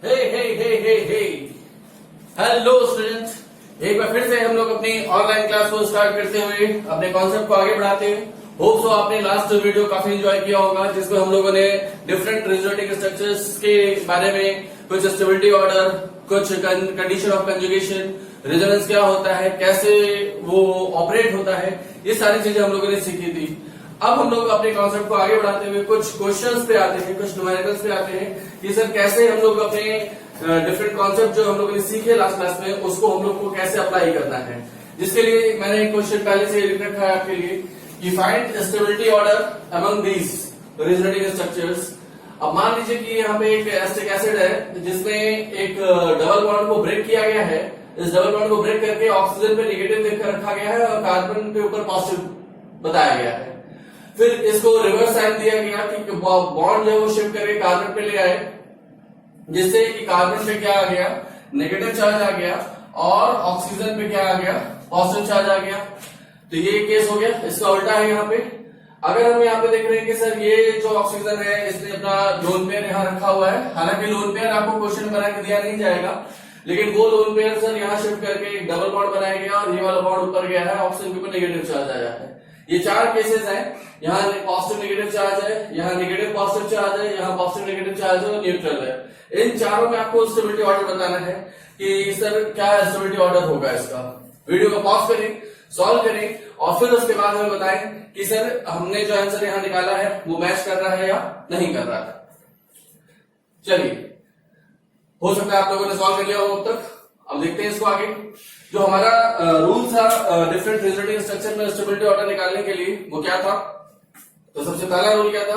हे हे हे हे हे hello students, एक बार फिर से हम लोग अपनी ऑनलाइन क्लास को स्टार्ट करते हुए अपने कॉन्सेप्ट को आगे बढ़ाते हैं। होप सो आपने लास्ट वीडियो काफी एंजॉय किया होगा, जिसमें हम लोगों ने डिफरेंट रिजल्टिंग स्ट्रक्चर्स के बारे में, कुछ स्टेबिलिटी ऑर्डर, कुछ कंडीशन ऑफ कंजुगेशन, रेजोनेंस क्या होता है, कैसे वो ऑपरेट होता है, ये सारी चीजें हम लोगों ने सीखी थी। अब हम लोग अपने कॉन्सेप्ट को आगे बढ़ाते हुए कुछ क्वेश्चंस पे आते हैं, कुछ न्यूमेरिकल्स पे आते हैं कि सर कैसे हम लोग अपने डिफरेंट कॉन्सेप्ट जो हम लोगों ने सीखे लास्ट क्लास में, उसको हम लोग को कैसे अप्लाई करना है। जिसके लिए मैंने एक क्वेश्चन पहले से लिख रखा है आपके लिए कि find stability order among these resulting structures. अब मान लीजिए कि यहाँ पे एक एसिटिक एसिड है जिसमें एक डबल बॉन्ड को ब्रेक किया गया है। इस डबल बॉन्ड को ब्रेक करके ऑक्सीजन पे नेगेटिव देकर रखा गया है और कार्बन के ऊपर पॉजिटिव बताया गया है। फिर इसको रिवर्स साइन दिया गया कि बॉन्ड जो है वो शिफ्ट करके कार्बन पे ले आए, जिससे कि कार्बन पे क्या आ गया, नेगेटिव चार्ज आ गया और ऑक्सीजन पे क्या आ गया, पॉजिटिव चार्ज आ गया। तो ये केस हो गया। इसका उल्टा है यहाँ पे। अगर हम यहाँ पे देख रहे हैं कि सर ये जो ऑक्सीजन है इसने अपना लोन पेयर यहाँ रखा हुआ है, हालांकि लोन पेयर आपको क्वेश्चन बना के दिया नहीं जाएगा, लेकिन वो लोन पेयर सर यहाँ शिफ्ट करके एक डबल बॉन्ड बनाया गया और ये वाला बॉन्ड ऊपर गया है, ऑक्सीजन के ऊपर नेगेटिव चार्ज आया है। ये चार केसेस हैं। यहाँ पॉजिटिव नेगेटिव चार्ज है, यहाँ नेगेटिव पॉजिटिव चार्ज है, यहाँ पॉजिटिव नेगेटिव चार्ज है और न्यूट्रल है। इन चारों में आपको स्टेबिलिटी ऑर्डर बताना है कि सर क्या स्टेबिलिटी ऑर्डर होगा इसका। वीडियो को पॉज करें, सॉल्व करें और फिर उसके बाद हमें बताएं कि सर हमने जो आंसर यहाँ निकाला है वो मैच कर रहा है या नहीं कर रहा है। चलिए, हो सकता है आप लोगों ने सॉल्व कर लिया हो अब तक। अब देखते हैं इसको आगे। जो हमारा रूल था डिफरेंट रिजल्टिंग स्ट्रक्चर में स्टेबिलिटी ऑर्डर निकालने के लिए, वो क्या था? तो सबसे पहला रूल क्या था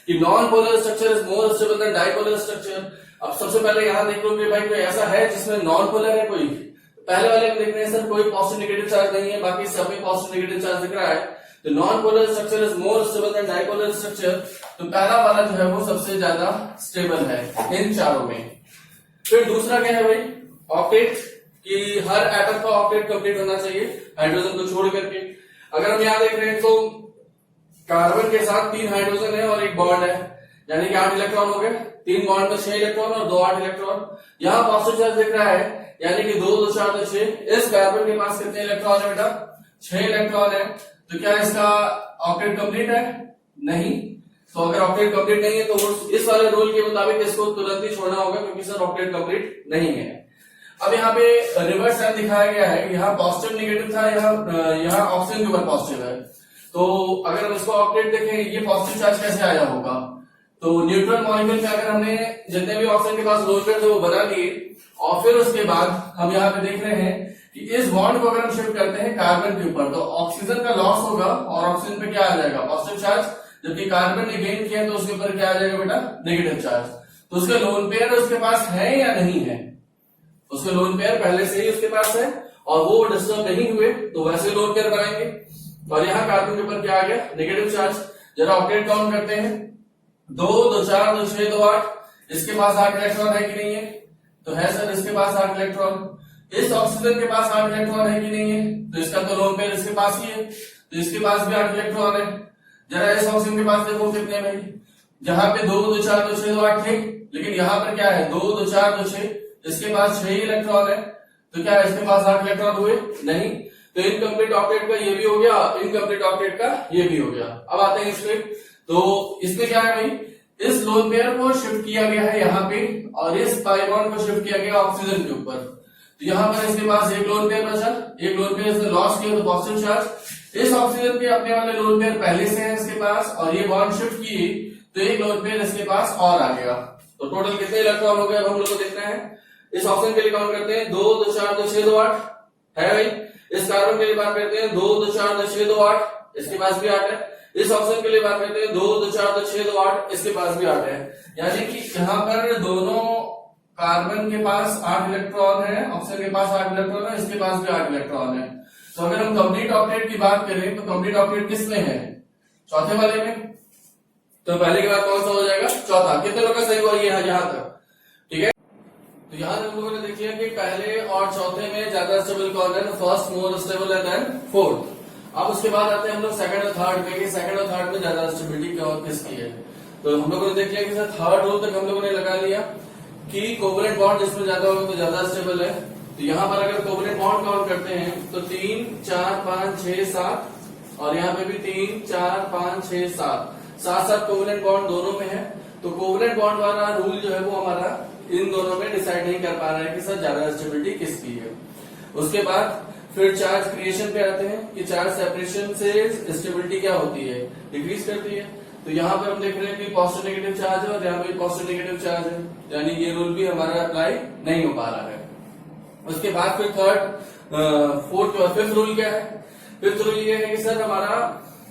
कि non polar structure is more stable then dipolar structure. अब सबसे पहले यहां देख लो कि भाई कोई ऐसा है जिसमें नॉन पोलर है कोई। पहले वाले में देख रहे हैं सर कोई पॉजिटिव नेगेटिव चार्ज नहीं है, बाकी सब में पॉजिटिव नेगेटिव चार्ज दिख रहा है। तो non polar structure is more stable then dipolar structure. तो पहला वाला जो है वो सबसे ज्यादा स्टेबल है इन चारों में। फिर दूसरा क्या है भाई? ऑक्टेट, कि हर एटम का ऑक्टेट कंप्लीट होना चाहिए हाइड्रोजन को छोड़ करके। अगर हम यहाँ देख रहे हैं तो कार्बन के साथ 3 हाइड्रोजन है और एक बॉन्ड है, यानी कि 8 इलेक्ट्रॉन हो गए। 3 बॉन्ड में 6 इलेक्ट्रॉन और 2 8 इलेक्ट्रॉन। यहाँ पॉजिटिव चार्ज दिख रहा है, यानी कि 2 2 4 2 6। इस कार्बन के पास कितने इलेक्ट्रॉन है बेटा? 6 इलेक्ट्रॉन है। तो क्या इसका ऑक्टेट कंप्लीट है? नहीं। तो अगर ऑक्टेट कंप्लीट नहीं है तो इस वाले रूल के मुताबिक इसको तुरंत ही छोड़ना होगा, क्योंकि सर ऑक्टेट कंप्लीट नहीं है। अब यहाँ पे रिवर्स साइन दिखाया गया है, यहाँ पॉजिटिव नेगेटिव था, यहाँ ऑक्सीजन के ऊपर पॉजिटिव है। तो अगर हम इसको ऑक्टेट देखें, ये पॉजिटिव चार्ज कैसे आया होगा? तो न्यूट्रल मॉलिक्यूल में अगर हमने जितने भी ऑक्सीजन के पास लोन पेयर थे वो बना लिए और फिर उसके बाद हम यहाँ पे देख रहे हैं कि इस बॉन्ड को अगर हम शिफ्ट करते हैं कार्बन के ऊपर, तो ऑक्सीजन का लॉस होगा और ऑक्सीजन पे क्या आ जाएगा? Positive charge. जबकि कार्बन ने गेन किया तो उसके ऊपर क्या आ जाएगा बेटा? Negative charge. तो उसके लोन पेयर उसके पास है या नहीं है? उसके लोन पेयर पहले से ही उसके पास है और वो डिस्टर्ब नहीं हुए, तो वैसे लोन पेयर बनाएंगे। और यहाँ कार्बन के ऊपर क्या आ गया? Negative charge. जरा ऑक्टेट काउंट करते हैं। 2 2 4 2 6 2 8। इसके पास 8 इलेक्ट्रॉन है कि नहीं है? तो है सर, इसके पास 8 इलेक्ट्रॉन। इस ऑक्सीजन के पास 8 इलेक्ट्रॉन है कि नहीं है? तो इसका तो लोन पेयर इसके पास ही है, तो इसके पास भी 8 इलेक्ट्रॉन है। जरा इस ऑक्सीजन के पास देखो कितने भाई? जहां पे 2 2 4 2 6 2 8 थे, लेकिन यहाँ पर क्या है? 2 2 4 2 6। इसके पास 6 इलेक्ट्रॉन है, तो क्या इसके पास 8 इलेक्ट्रॉन हुए? नहीं। तो इनकम्प्लीट ऑक्टेट का ये भी हो गया, इनकम्प्लीट ऑक्टेट का ये भी हो गया। अब आते हैं इसमें। तो इसमें क्या है भाई? इस लोन पेयर को शिफ्ट किया गया है यहाँ पे और इस पाई बॉन्ड को शिफ्ट किया गया ऑक्सीजन के ऊपर। तो यहाँ पर इसके पास एक लोन पेयर बचा, एक लोन पेयर इसने लॉस किया तो पॉजिटिव चार्ज। इस ऑक्सीजन के अपने वाले लोन पेयर पहले से है इसके पास और ये बॉन्ड शिफ्ट किए तो एक लोन पेयर इसके पास और आ गया। तो टोटल कितने इलेक्ट्रॉन हो गए अब हम लोग को देखना है। इस ऑप्शन के लिए काउंट करते हैं। 2 2 4 2 6 2 8 है भाई। इस कार्बन के लिए बात करते हैं 2 2 4 2 6 2 8। इसके पास भी 8 है। इस ऑप्शन के लिए बात करते हैं 2 2 4 2 6 2 8। इसके पास भी 8 है। यानी कि यहाँ पर दोनों कार्बन के पास 8 इलेक्ट्रॉन है, ऑक्सीजन के पास 8 इलेक्ट्रॉन है, इसके पास भी 8 इलेक्ट्रॉन है। तो अगर हम कंप्लीट ऑक्टेट की बात करें तो कंप्लीट ऑक्टेट किस में है? चौथे वाले में। तो पहले के बाद कौन सा हो जाएगा? चौथा। कितने लोग का सही हुआ ये यहाँ तक? ठीक है। तो यहाँ हम लोगों ने देख लिया कि पहले और चौथे में ज्यादा स्टेबल कौन है? फर्स्ट मोर स्टेबल है देन फोर्थ। अब उसके बाद आते हैं हम लोग सेकंड और थर्ड में, कि सेकंड और थर्ड में ज्यादा स्टेबिलिटी किसकी है। तो हम लोगों ने देख लिया कि सर थर्ड रूल तक हम लोगों ने लगा लिया कि कोवलेंट बॉन्ड जिसमें ज्यादा होगा तो ज्यादा स्टेबल है। तो यहाँ पर अगर कोवलेंट बॉन्ड काउंट करते हैं तो 3, 4, 5, 6, 7 और यहाँ पे भी 3, 4, 5, 6, 7 कोवलेंट बॉन्ड दोनों में है। तो कोवलेंट बॉन्ड वाला रूल जो है वो हमारा इन दोनों में डिसाइड नहीं कर पा रहा है कि सर ज्यादा स्टेबिलिटी किसकी है। उसके बाद फिर चार्ज क्रिएशन पे आते हैं कि चार्ज सेपरेशन से स्टेबिलिटी क्या होती है, डिक्रीज करती है। तो यहाँ पे हम देख रहे हैं कि पॉजिटिव नेगेटिव चार्ज है और यहाँ पे पॉजिटिव नेगेटिव चार्ज है, यानी ये रूल भी हमारा अप्लाई नहीं हो पा रहा है। उसके बाद फिर फोर्थ और फिफ्थ रूल क्या है? फिफ्थ रूल ये है कि सर हमारा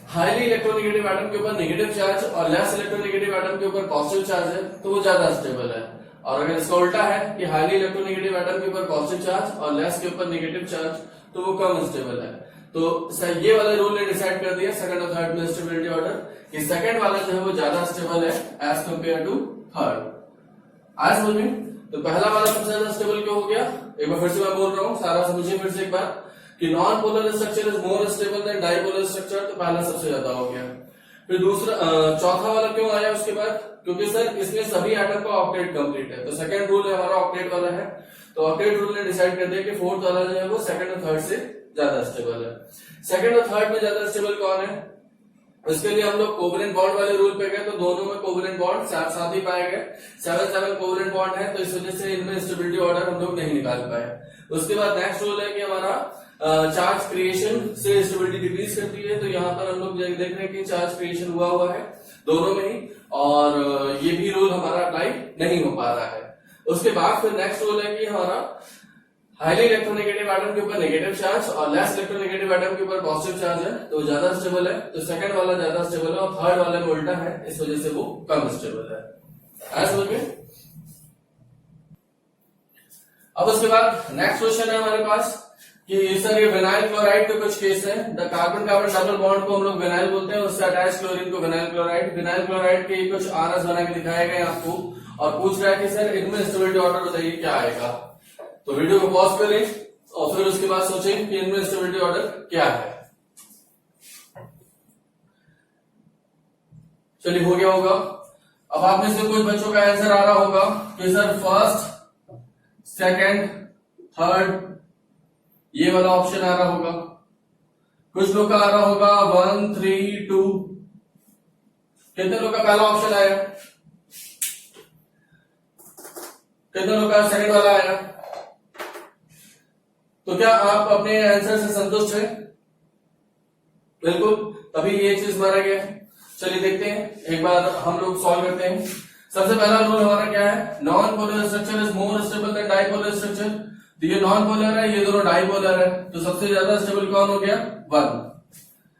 हाईली इलेक्ट्रोनेगेटिव एटम के ऊपर नेगेटिव चार्ज और लेस इलेक्ट्रोनेगेटिव एटम के ऊपर पॉजिटिव चार्ज है तो वो ज्यादा स्टेबल है। और अगर इसका उल्टा है कि हाईली इलेक्ट्रोनेगेटिव एटम के ऊपर पॉजिटिव चार्ज और लेस के ऊपर नेगेटिव चार्ज तो वो कम स्टेबल है। तो सर ये वाले रूल ने डिसाइड कर दिया सेकंड और थर्ड में स्टेबिलिटी ऑर्डर कि सेकंड वाला जो है वो ज्यादा स्टेबल है एज कंपेयर टू थर्ड। आज समझ में? तो पहला वाला सबसे ज्यादा स्टेबल क्यों हो गया? एक बार फिर से मैं बोल रहा हूँ, सारा समझिए फिर से एक बार कि non polar structure is more stable then dipolar structure. तो पहला सबसे ज्यादा हो गया। फिर दूसरा चौथा वाला क्यों आया उसके बाद? क्योंकि सर इसमें सभी एटम का ऑक्टेट कंप्लीट है। तो सेकंड रूल हमारा ऑक्टेट वाला है। तो ऑक्टेट रूल ने डिसाइड कर दिया कि फोर्थ वाला जो है वो सेकंड और थर्ड से ज्यादा स्टेबल है। सेकंड और थर्ड में ज्यादा स्टेबल कौन है? इसके लिए हम लोग कोवलेंट बॉन्ड वाले रूल पे गए तो दोनों में कोवलेंट बॉन्ड साथ ही पाए गए। 7 कोवलेंट बॉन्ड है तो इस वजह से इनमें स्टेबिलिटी ऑर्डर हम लोग नहीं निकाल पाए। उसके बाद नेक्स्ट रूल है कि हमारा चार्ज क्रिएशन से स्टेबिलिटी डिक्रीज करती है। तो यहाँ पर हम लोग देख रहे हैं कि चार्ज क्रिएशन हुआ है दोनों में ही, और ये भी रूल हमारा अप्लाई नहीं हो पा रहा है। उसके बाद फिर नेक्स्ट रूल है कि हमारा हाईली इलेक्ट्रोनेगेटिव एटम के ऊपर नेगेटिव चार्ज और लेस इलेक्ट्रोनेगेटिव एटम के ऊपर पॉजिटिव चार्ज है तो ज्यादा स्टेबल है। तो सेकंड वाला ज्यादा स्टेबल है और थर्ड वाले में उल्टा है, इस वजह से वो कम स्टेबल है। समझ में? अब उसके बाद नेक्स्ट क्वेश्चन है हमारे पास कि सर ये विनाइल क्लोराइड के कुछ केस है। The carbon carbon double bond को हम लोग विनाइल बोलते हैं, उससे अटैच क्लोरीन को विनाइल क्लोराइड। विनाइल क्लोराइड के कुछ आरएस बना के दिखाए गए आपको और पूछ रहा है कि सर इनमें स्टेबिलिटी ऑर्डर बताइए क्या आएगा। तो वीडियो को पॉज करें और फिर उसके बाद सोचें कि इनमें स्टेबिलिटी ऑर्डर क्या है। चलिए हो गया होगा। अब आप में से कुछ बच्चों का आंसर आ रहा होगा कि सर फर्स्ट, सेकंड, थर्ड ये वाला ऑप्शन आ रहा होगा। कुछ लोग का आ रहा होगा 1, 3, 2। कितने लोग का पहला ऑप्शन आया? कितने लोग का सेकंड वाला आया? तो क्या आप अपने आंसर से संतुष्ट हैं? बिल्कुल, तभी ये चीज मारा गया है। चलिए देखते हैं, एक बार हम लोग सॉल्व करते हैं। सबसे पहला रूल हमारा क्या है? Non polar structure is more stable then dipolar structure. तो ये नॉन पोलर है, ये दोनों डाइपोलर है, तो सबसे ज्यादा स्टेबल कौन हो गया? 1।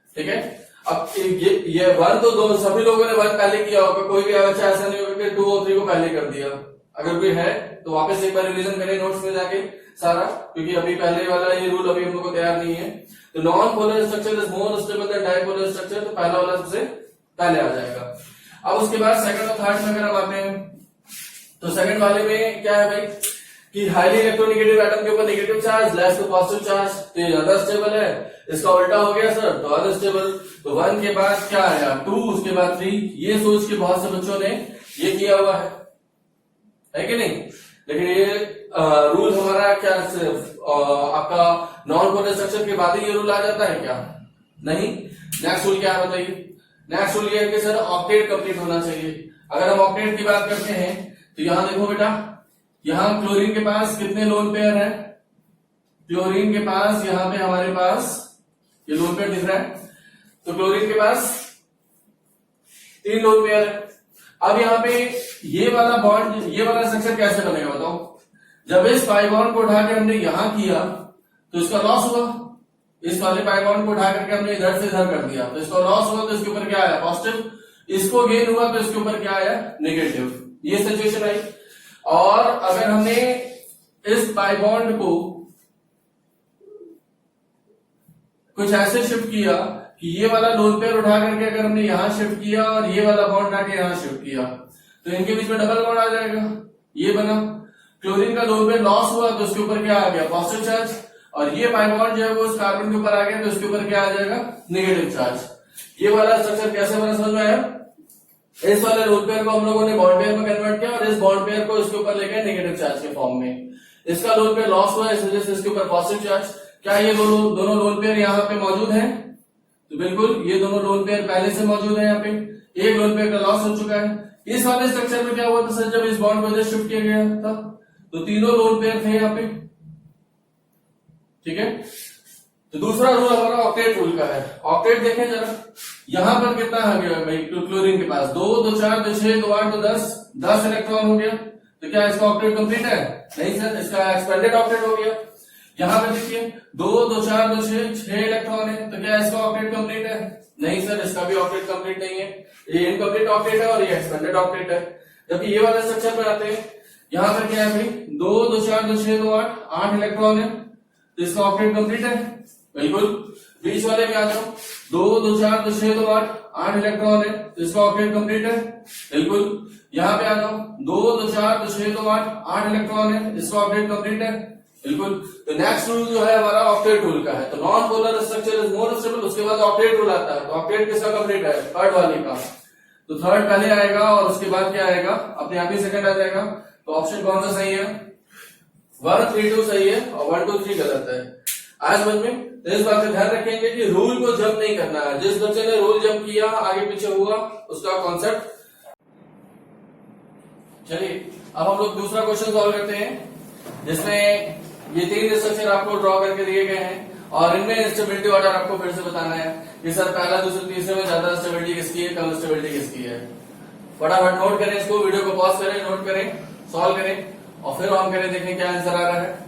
ठीक है। अब ये 1 तो दो सभी लोगों ने 1 पहले किया होगा, कोई भी बच्चा ऐसा नहीं होगा कि 2 और 3 को पहले कर दिया। अगर कोई है तो वापस एक बार रिवीजन करें नोट्स में जाके सारा, क्योंकि अभी पहले वाला ये रूल अभी हम लोग को तैयार नहीं है। तो non polar structure is more stable then dipolar structure, तो पहला वाला सबसे पहले आ जाएगा। अब उसके बाद सेकंड और थर्ड में अगर हम आते हैं तो सेकंड वाले में क्या है भाई कि हाईली इलेक्ट्रोनेगेटिव एटम के ऊपर negative charge, less to positive charge, तो ये ज्यादा स्टेबल है। इसका उल्टा हो गया सर तो अनस्टेबल। तो 1 के बाद क्या आया? 2, उसके बाद 3। ये सोच के बहुत से बच्चों ने ये किया हुआ है कि नहीं? लेकिन ये रूल हमारा क्या आपका नॉन पोलर स्ट्रक्चर के बाद ही ये रूल आ जाता है क्या? नहीं। नेक्स्ट रूल क्या है बताइए? नेक्स्ट रूल ये है कि सर ऑक्टेट कंप्लीट होना चाहिए। अगर हम ऑक्टेट की बात करते हैं तो यहां देखो बेटा, यहां क्लोरीन के पास कितने लोन पेयर है? क्लोरीन के पास यहां पे हमारे पास ये लोन पेयर दिख रहा है, तो क्लोरीन के पास 3 लोन पेयर है। अब यहाँ पे ये वाला बॉन्ड, ये वाला स्ट्रक्चर कैसे बनेगा बताओ? जब इस पाई बॉन्ड को उठा के हमने यहां किया तो इसका लॉस हुआ। इस वाले पाई बॉन्ड को उठा करके हमने इधर से इधर कर दिया तो इसका लॉस हुआ, तो इसके ऊपर क्या आया? पॉजिटिव। इसको गेन हुआ तो इसके ऊपर क्या आया? नेगेटिव। ये सिचुएशन आई। और अगर हमने इस पाई बॉन्ड को कुछ ऐसे शिफ्ट किया कि ये वाला लोन पेयर उठा करके अगर हमने यहां शिफ्ट किया और ये वाला बॉन्ड आके यहां शिफ्ट किया तो इनके बीच में डबल बॉन्ड आ जाएगा। ये बना। क्लोरीन का लोन पेयर लॉस हुआ तो उसके ऊपर क्या आ गया? Positive charge. और ये पाई बॉन्ड जो है वो उस कार्बन के ऊपर आ गया तो उसके ऊपर क्या आ जाएगा? Negative charge. ये वाला स्ट्रक्चर कैसे बना समझ में आया? इस वाले रूल पेयर को हम लोगों ने बॉन्ड पेयर में कन्वर्ट किया और इस बॉन्ड पेयर को इसके ऊपर लेके नेगेटिव चार्ज के फॉर्म में। इसका लोन पेयर लॉस हुआ, इस वजह से इसके ऊपर पॉजिटिव चार्ज। क्या ये दोनों लोन पेयर यहाँ पे मौजूद हैं? तो बिल्कुल ये दोनों लोन पेयर पहले से मौजूद है। यहाँ पे एक लोन पेयर का लॉस हो चुका है। इस वाले स्ट्रक्चर में क्या हुआ था सर, जब इस बॉन्ड को इधर शिफ्ट किया गया था तो तीनों लोन पेयर थे यहाँ पे, ठीक है। तो दूसरा रूल हमारा ऑक्टेट रूल का है। ऑक्टेट देखें जरा, यहां पर कितना आ गया भाई क्लोरीन के पास 2 2 4 2 6 2 8 2 10 इलेक्ट्रॉन हो गया। तो क्या इसका ऑक्टेट कंप्लीट है? नहीं सर, इसका एक्सपेंडेड ऑक्टेट हो गया। यहां पर देखिए 2 2 4 2 6 इलेक्ट्रॉन है। तो क्या इसका ऑक्टेट कंप्लीट है? नहीं सर, इसका भी ऑक्टेट कंप्लीट नहीं है। ये इनकम्प्लीट ऑक्टेट है और ये एक्सपेंडेड ऑक्टेट है। जबकि ये वाले स्ट्रक्चर पर आते हैं, यहां पर क्या है भाई 2 2 4 2 6 2 8 इलेक्ट्रॉन है। तो इसका ऑक्टेट कंप्लीट है, बिल्कुल। बीच वाले में आ जाओ, 2 2 4 2 6 2 8 इलेक्ट्रॉन है। तो इसका ऑक्टेट कंप्लीट है, बिल्कुल। यहाँ पे आ जाओ, 2 2 4 2 6 2 8 इलेक्ट्रॉन है। इसका ऑक्टेट कंप्लीट है, बिल्कुल। तो नेक्स्ट रूल जो है हमारा ऑक्टेट रूल का है। तो non polar structure is more stable, उसके बाद ऑक्टेट रूल आता है। तो ऑक्टेट किसका कंप्लीट है? थर्ड वाले का। तो थर्ड पहले आएगा और उसके बाद क्या आएगा? अपने आप ही सेकंड आ जाएगा। तो ऑप्शन कौन सा सही है? 1 3 2 सही है और 1 2 3 गलत है। आज समझ में? तो इस बात का ध्यान रखेंगे कि रूल को जंप नहीं करना है। जिस बच्चे ने रूल जंप किया, आगे पीछे हुआ, उसका कॉन्सेप्ट। चलिए अब हम लोग दूसरा क्वेश्चन सॉल्व करते हैं, जिसमें ये 3 स्ट्रक्चर आपको ड्रॉ करके दिए गए हैं और इनमें स्टेबिलिटी ऑर्डर आपको फिर से बताना है कि सर पहला दूसरे तीसरे में ज्यादा स्टेबिलिटी किसकी है, कम स्टेबिलिटी किसकी है। फटाफट नोट करें इसको, वीडियो को पॉज करें, नोट करें, सॉल्व करें और फिर ऑन करें, देखें क्या आंसर आ रहा है।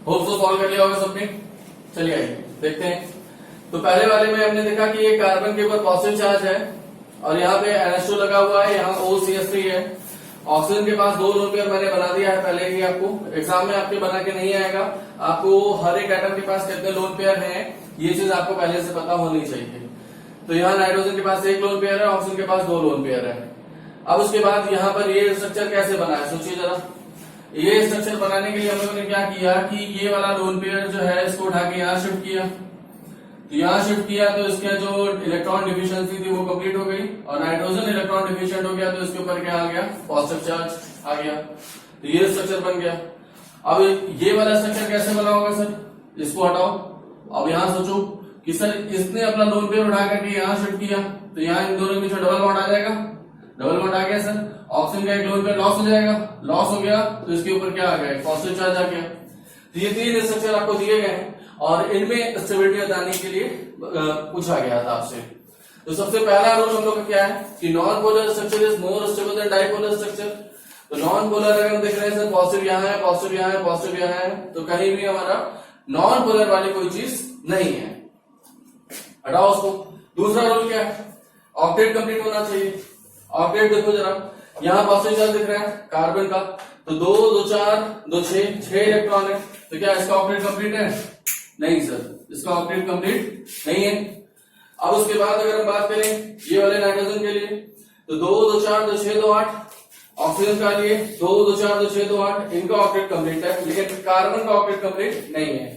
होप तो सॉल्व कर लिया होगा सबने। चलिए आइए देखते हैं। तो पहले वाले में हमने देखा कि ये कार्बन के ऊपर पॉजिटिव चार्ज है और यहाँ पे NH2 लगा हुआ है, यहाँ OCH3 है। ऑक्सीजन के पास 2 लोन पेयर मैंने बना दिया है पहले ही। आपको एग्जाम में आपके बना के नहीं आएगा, आपको हर एक एटम के पास कितने लोन पेयर हैं ये चीज आपको पहले से पता होनी चाहिए। तो यहाँ नाइट्रोजन के पास 1 लोन पेयर है, ऑक्सीजन के पास 2 लोन पेयर है। अब उसके बाद यहाँ पर ये स्ट्रक्चर कैसे बना है, सोचिए जरा। ये स्ट्रक्चर बनाने के लिए हम लोगों ने क्या किया कि ये वाला लोन पेयर जो है इसको उठा के यहाँ शिफ्ट किया। तो यहाँ शिफ्ट किया तो इसका जो इलेक्ट्रॉन डिफिशियंसी थी वो कंप्लीट हो गई और नाइट्रोजन इलेक्ट्रॉन डिफिशियंट हो गया तो इसके ऊपर क्या आ गया? पॉजिटिव चार्ज आ गया। तो ये स्ट्रक्चर बन गया। अब ये वाला स्ट्रक्चर कैसे बना होगा सर? इसको हटाओ। अब यहाँ सोचो कि सर इसने अपना लोन पेयर उठा करके यहाँ शिफ्ट किया तो यहाँ इन दोनों के बीच में डबल बॉन्ड आ जाएगा। डबल बॉन्ड आ गया सर, ऑक्सीजन का एक लोन पेयर लॉस हो जाएगा। लॉस हो गया तो इसके ऊपर क्या आ गया? पॉजिटिव चार्ज आ गया। तो ये 3 स्ट्रक्चर आपको दिए गए हैं और इनमें स्टेबिलिटी बताने के लिए पूछा गया था आपसे। तो सबसे पहला रूल हम लोग का क्या है कि non polar structure is more stable then dipolar structure. तो नॉन पोलर अगर हम देख रहे हैं सर, पॉजिटिव यहाँ है, पॉजिटिव यहाँ है, पॉजिटिव यहाँ है, तो कहीं भी हमारा नॉन पोलर वाली कोई चीज नहीं है, हटाओ उसको। दूसरा रूल क्या है? ऑक्टेट कंप्लीट होना चाहिए। ऑक्टेट देखो जरा, यहाँ पॉजिटिव चार्ज दिख रहा है कार्बन का, तो 2 2 4 2 6 इलेक्ट्रॉन है। तो क्या इसका ऑक्टेट कंप्लीट है? नहीं सर, इसका ऑक्टेट कंप्लीट नहीं है। अब उसके बाद अगर हम बात करें ये वाले नाइट्रोजन के लिए, तो 2 2 4 2 6 2 8 ऑक्सीजन का लिए 2 2 4 2 6 2 8 इनका ऑक्टेट कंप्लीट है, लेकिन कार्बन का ऑक्टेट कंप्लीट नहीं है।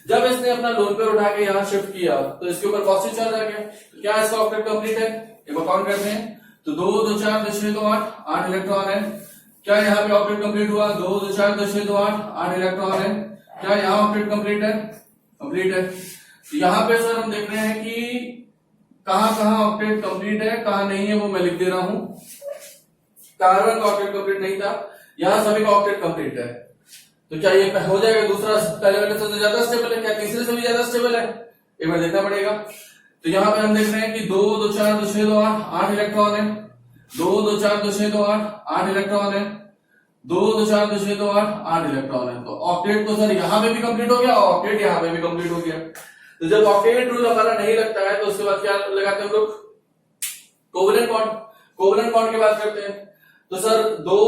जब इसने अपना लोन पेयर उठा के यहाँ शिफ्ट किया तो इसके ऊपर पॉजिटिव चार्ज आ गया। तो क्या इसका ऑक्टेट कंप्लीट है? एक बार काउंट करते हैं। तो 2 2 4 2 6 2 8 इलेक्ट्रॉन है। क्या यहाँ पे ऑक्टेट कंप्लीट हुआ? 2 2 4 2 6 2 8 इलेक्ट्रॉन है। क्या यहाँ ऑक्टेट कंप्लीट है? कंप्लीट है। तो यहाँ पे सर हम देख रहे हैं कि कहां ऑक्टेट कंप्लीट है, कहां नहीं है, वो मैं लिख दे रहा हूं। कार्बन का ऑक्टेट कंप्लीट नहीं था, यहाँ सभी का ऑक्टेट कंप्लीट है। तो क्या ये हो जाएगा दूसरा पहले वाले से तो ज्यादा स्टेबल है? क्या तीसरे से भी ज्यादा स्टेबल है? एक बार देखना पड़ेगा। तो यहाँ पे हम देख रहे हैं कि 2 2 4 2 6 2 8 इलेक्ट्रॉन है। 2 2 4 2 6 2 8 इलेक्ट्रॉन है। 2 2 4 2 6 2 8 इलेक्ट्रॉन है। तो ऑक्टेट तो सर यहाँ पे भी कंप्लीट हो गया, ऑक्टेट यहाँ पे भी कंप्लीट हो गया। तो जब ऑक्टेट रूल हमारा नहीं लगता है तो उसके बाद क्या लगाते हैं हम लोग? Covalent bond. कोवेलेंट बॉन्ड की बात करते हैं तो सर 2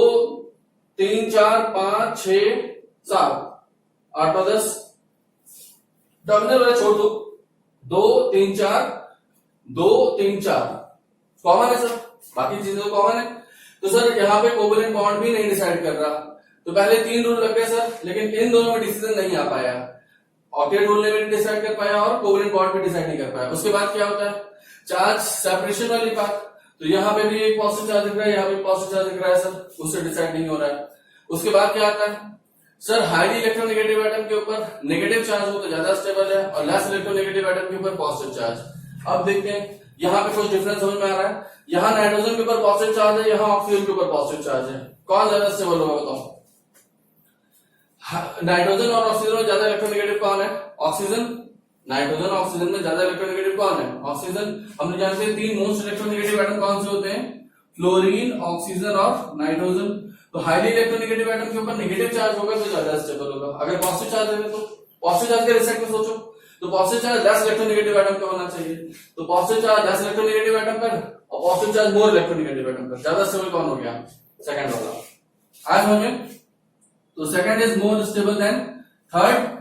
3 4 5 6 7 8 और 10 टर्मिनल वाले छोड़ दो। 2 3 4 2 3 4 कॉमन है सर, बाकी चीजें तो कॉमन है। तो सर यहाँ पे कोवेलेंट बॉन्ड भी नहीं डिसाइड कर रहा। तो पहले 3 रूल लग गए सर, लेकिन इन दोनों में डिसीजन नहीं आ पाया। ऑक्टेट रूल ने भी डिसाइड कर पाया और कोवेलेंट बॉन्ड भी डिसाइड नहीं कर पाया। उसके बाद क्या होता है चार्ज सेपरेशन वाली बात, तो यहाँ पे भी एक पॉजिटिव चार्ज दिख रहा है, यहाँ पे पॉजिटिव चार्ज दिख रहा है सर, उससे डिसाइड नहीं हो रहा है। उसके बाद क्या आता है सर, हाईली इलेक्ट्रोनेगेटिव एटम के ऊपर नेगेटिव चार्ज हो तो ज्यादा स्टेबल है, और लेस इलेक्ट्रोनेगेटिव एटम के ऊपर पॉजिटिव चार्ज। अब देखते हैं यहाँ पे कुछ डिफरेंस समझ में आ रहा है। यहाँ नाइट्रोजन के ऊपर पॉजिटिव चार्ज है, यहाँ ऑक्सीजन के ऊपर पॉजिटिव चार्ज है, कौन ज्यादा स्टेबल होगा बताओ? नाइट्रोजन और ऑक्सीजन में ज्यादा इलेक्ट्रोनेगेटिव कौन है? ऑक्सीजन। नाइट्रोजन और ऑक्सीजन में ज्यादा इलेक्ट्रोनेगेटिव कौन है? ऑक्सीजन। हम जानते हैं तीन मोस्ट इलेक्ट्रोनेगेटिव एटम कौन से होते हैं? फ्लोरीन, ऑक्सीजन और नाइट्रोजन। तो हाईली इलेक्ट्रोनेगेटिव एटम के ऊपर नेगेटिव चार्ज होगा तो ज्यादा स्टेबल होगा। अगर पॉजिटिव चार्ज है तो पॉजिटिव चार्ज के रिस्पेक्ट में सोचो, तो positive charge less electronegative atom का होना चाहिए, तो positive charge less electronegative atom पर और positive charge more electronegative atom पर, ज्यादा स्टेबल कौन हो गया? सेकंड वाला। आज समझे? तो second is more stable then third.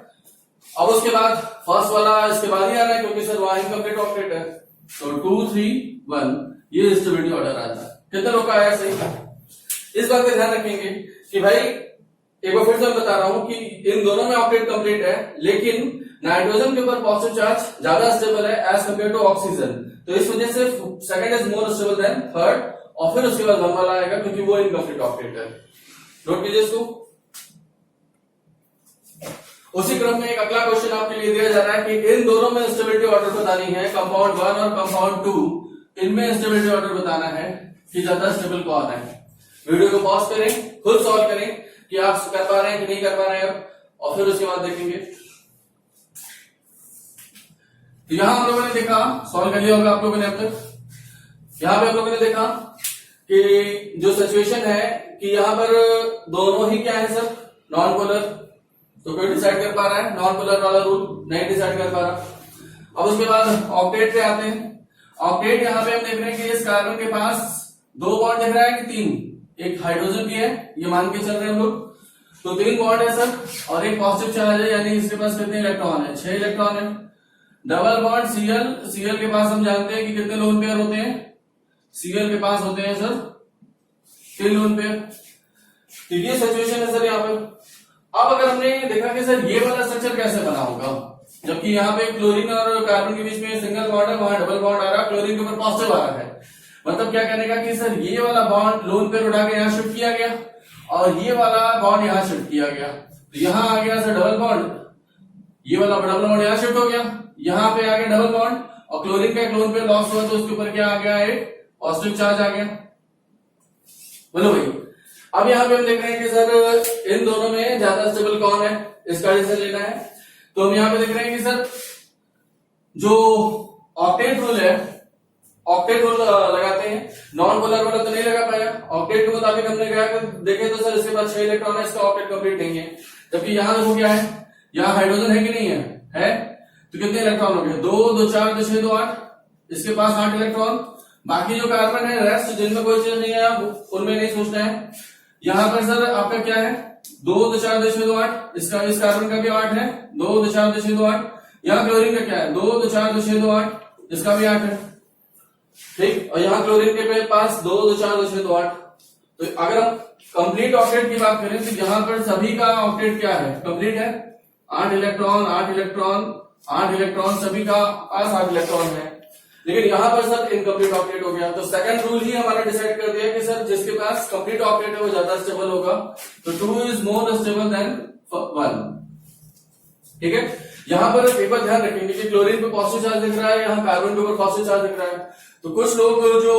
अब उसके बाद फर्स्ट वाला इसके बाद ही आ रहा है, क्योंकि सर वहां इनकम्प्लीट ऑक्टेट है, तो 2 3 1 ये स्टेबिलिटी ऑर्डर आता है। कितने लोग का आया सही? इस बात का ध्यान रखेंगे कि भाई एक बार फिर से मैं बता रहा हूं कि इन दोनों में ऑक्टेट कंप्लीट है, लेकिन नाइट्रोजन के ऊपर पॉजिटिव चार्ज ज्यादा स्टेबल है एज कम्पेयर टू ऑक्सीजन, तो इस वजह से second is more stable then third, और फिर उसके बाद वन वाला आएगा क्योंकि वो इनकम्प्लीट ऑक्टेट है। नोट कीजिए इसको। उसी क्रम में एक अगला क्वेश्चन आपके लिए दिया जा रहा है कि इन दोनों में स्टेबिलिटी ऑर्डर बतानी है, कंपाउंड 1 और कंपाउंड 2, इनमें स्टेबिलिटी ऑर्डर बताना है कि ज्यादा स्टेबल कौन है। वीडियो को पॉज करें, खुद सॉल्व करें कि आप कर पा रहे हैं कि नहीं कर पा रहे हैं अब, और फिर उसके बाद देखेंगे। तो यहां हम लोगों ने देखा, सॉल्व कर लिया होगा आप लोगों ने अब तक। यहां पे आप लोगों ने देखा कि जो सिचुएशन है कि यहां पर दोनों ही क्या है सर? Non polar. तो कोई डिसाइड कर पा रहा है? नॉन पोलर वाला रूल नहीं डिसाइड कर पा रहा। अब उसके बाद ऑक्टेट पे आते हैं। ऑक्टेट यहां पे हम देख रहे हैं कि इस कार्बन के पास 2 बॉन्ड दिख रहा है कि 3? एक हाइड्रोजन भी है, ये मान के चल रहे हैं हम लोग, तो 3 बॉन्ड है सर, और एक पॉजिटिव चार्ज है, यानी इसके पास कितने इलेक्ट्रॉन है? 6 इलेक्ट्रॉन है। डबल बॉन्ड Cl के पास हम जानते हैं कि कितने लोन पेयर होते हैं? Cl के पास होते हैं सर 3 लोन पेयर। तो ये सिचुएशन है सर यहाँ पर। अब अगर हमने देखा कि सर ये वाला स्ट्रक्चर कैसे बना होगा, जबकि यहाँ पे क्लोरीन और कार्बन के बीच में सिंगल बॉन्ड है, वहां डबल बॉन्ड आ रहा है, क्लोरीन के ऊपर पॉजिटिव आ रहा है, मतलब क्या कहने का कि सर ये वाला बॉन्ड लोन पेयर उठा के यहाँ शिफ्ट किया गया और ये वाला बॉन्ड यहाँ शिफ्ट किया गया, तो यहाँ आ गया सर डबल बॉन्ड, ये वाला डबल बॉन्ड यहाँ शिफ्ट हो गया, यहाँ पे आ गया डबल बॉन्ड, और क्लोरीन का लोन पेयर लॉस हुआ तो उसके ऊपर क्या आ गया? एक पॉजिटिव चार्ज आ गया। बोलो भाई, अब यहाँ पे हम देख रहे हैं कि सर इन दोनों में ज्यादा स्टेबल कौन है, इसका डिसीजन लेना है। तो हम यहाँ पे देख रहे हैं कि सर जो ऑक्टेट रूल है, ऑक्टेट रूल लगाते हैं, नॉन पोलर वाला तो नहीं लगा पाया। ऑक्टेट के मुताबिक हमने देखे तो सर इसके पास 6 इलेक्ट्रॉन है, इसका ऑक्टेट कंप्लीट नहीं है। जबकि यहाँ देखो क्या है, यहाँ हाइड्रोजन है कि नहीं है? तो कितने इलेक्ट्रॉन हो गए? 2 2 4 2 6 2 8, इसके पास 8 इलेक्ट्रॉन। बाकी जो कार्बन है रेस्ट जिनमें कोई चीज नहीं है उनमें नहीं सोचना है। यहाँ पर सर आपका क्या है? 2 2 4 2 6 2 8, इसका इस कार्बन का भी 8 है, 2 2 4 2 6 2 8। यहाँ क्लोरीन का क्या है? 2 2 4 2 6 2 8, इसका भी 8 है, ठीक। और यहाँ क्लोरीन के पास 2 2 4 2 6 2 8। तो अगर हम कंप्लीट ऑक्टेट की बात करें तो यहाँ पर सभी का ऑक्टेट क्या है? कंप्लीट है, 8 इलेक्ट्रॉन 8 इलेक्ट्रॉन 8 इलेक्ट्रॉन, सभी का पास 8 इलेक्ट्रॉन है। लेकिन यहाँ पर सर इनकम्प्लीट ऑक्टेट हो गया, तो सेकंड रूल ही हमारा डिसाइड कर दिया कि सर जिसके पास कंप्लीट ऑक्टेट है वो ज्यादा स्टेबल होगा, तो 2 इज मोर स्टेबल देन 1, ठीक है। यहाँ पर एक बार ध्यान रखेंगे कि क्लोरीन पे पॉजिटिव चार्ज दिख रहा है, यहाँ कार्बन के ऊपर पॉजिटिव चार्ज दिख रहा है, तो कुछ लोग जो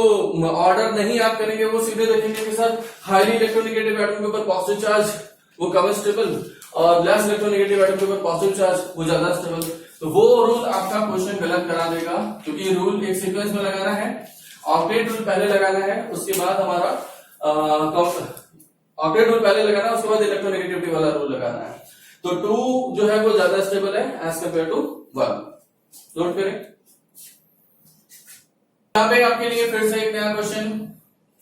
ऑर्डर नहीं याद करेंगे वो सीधे देखेंगे कि सर हाईली इलेक्ट्रोनेगेटिव एटम के ऊपर पॉजिटिव चार्ज वो कम स्टेबल, और लेस इलेक्ट्रोनेगेटिव एटम के ऊपर पॉजिटिव चार्ज वो ज्यादा स्टेबल। तो वो रूल आपका क्वेश्चन गलत करा देगा, क्योंकि रूल एक सीक्वेंस में लगाना है। ऑक्टेट रूल पहले लगाना है, उसके बाद हमारा ऑक्टेट रूल पहले लगाना है, उसके बाद इलेक्ट्रोनेगेटिविटी वाला रूल लगाना है। तो 2 जो है वो ज्यादा स्टेबल है एज कम्पेयर टू 1। नोट करें। यहाँ पे आपके लिए फिर से एक नया क्वेश्चन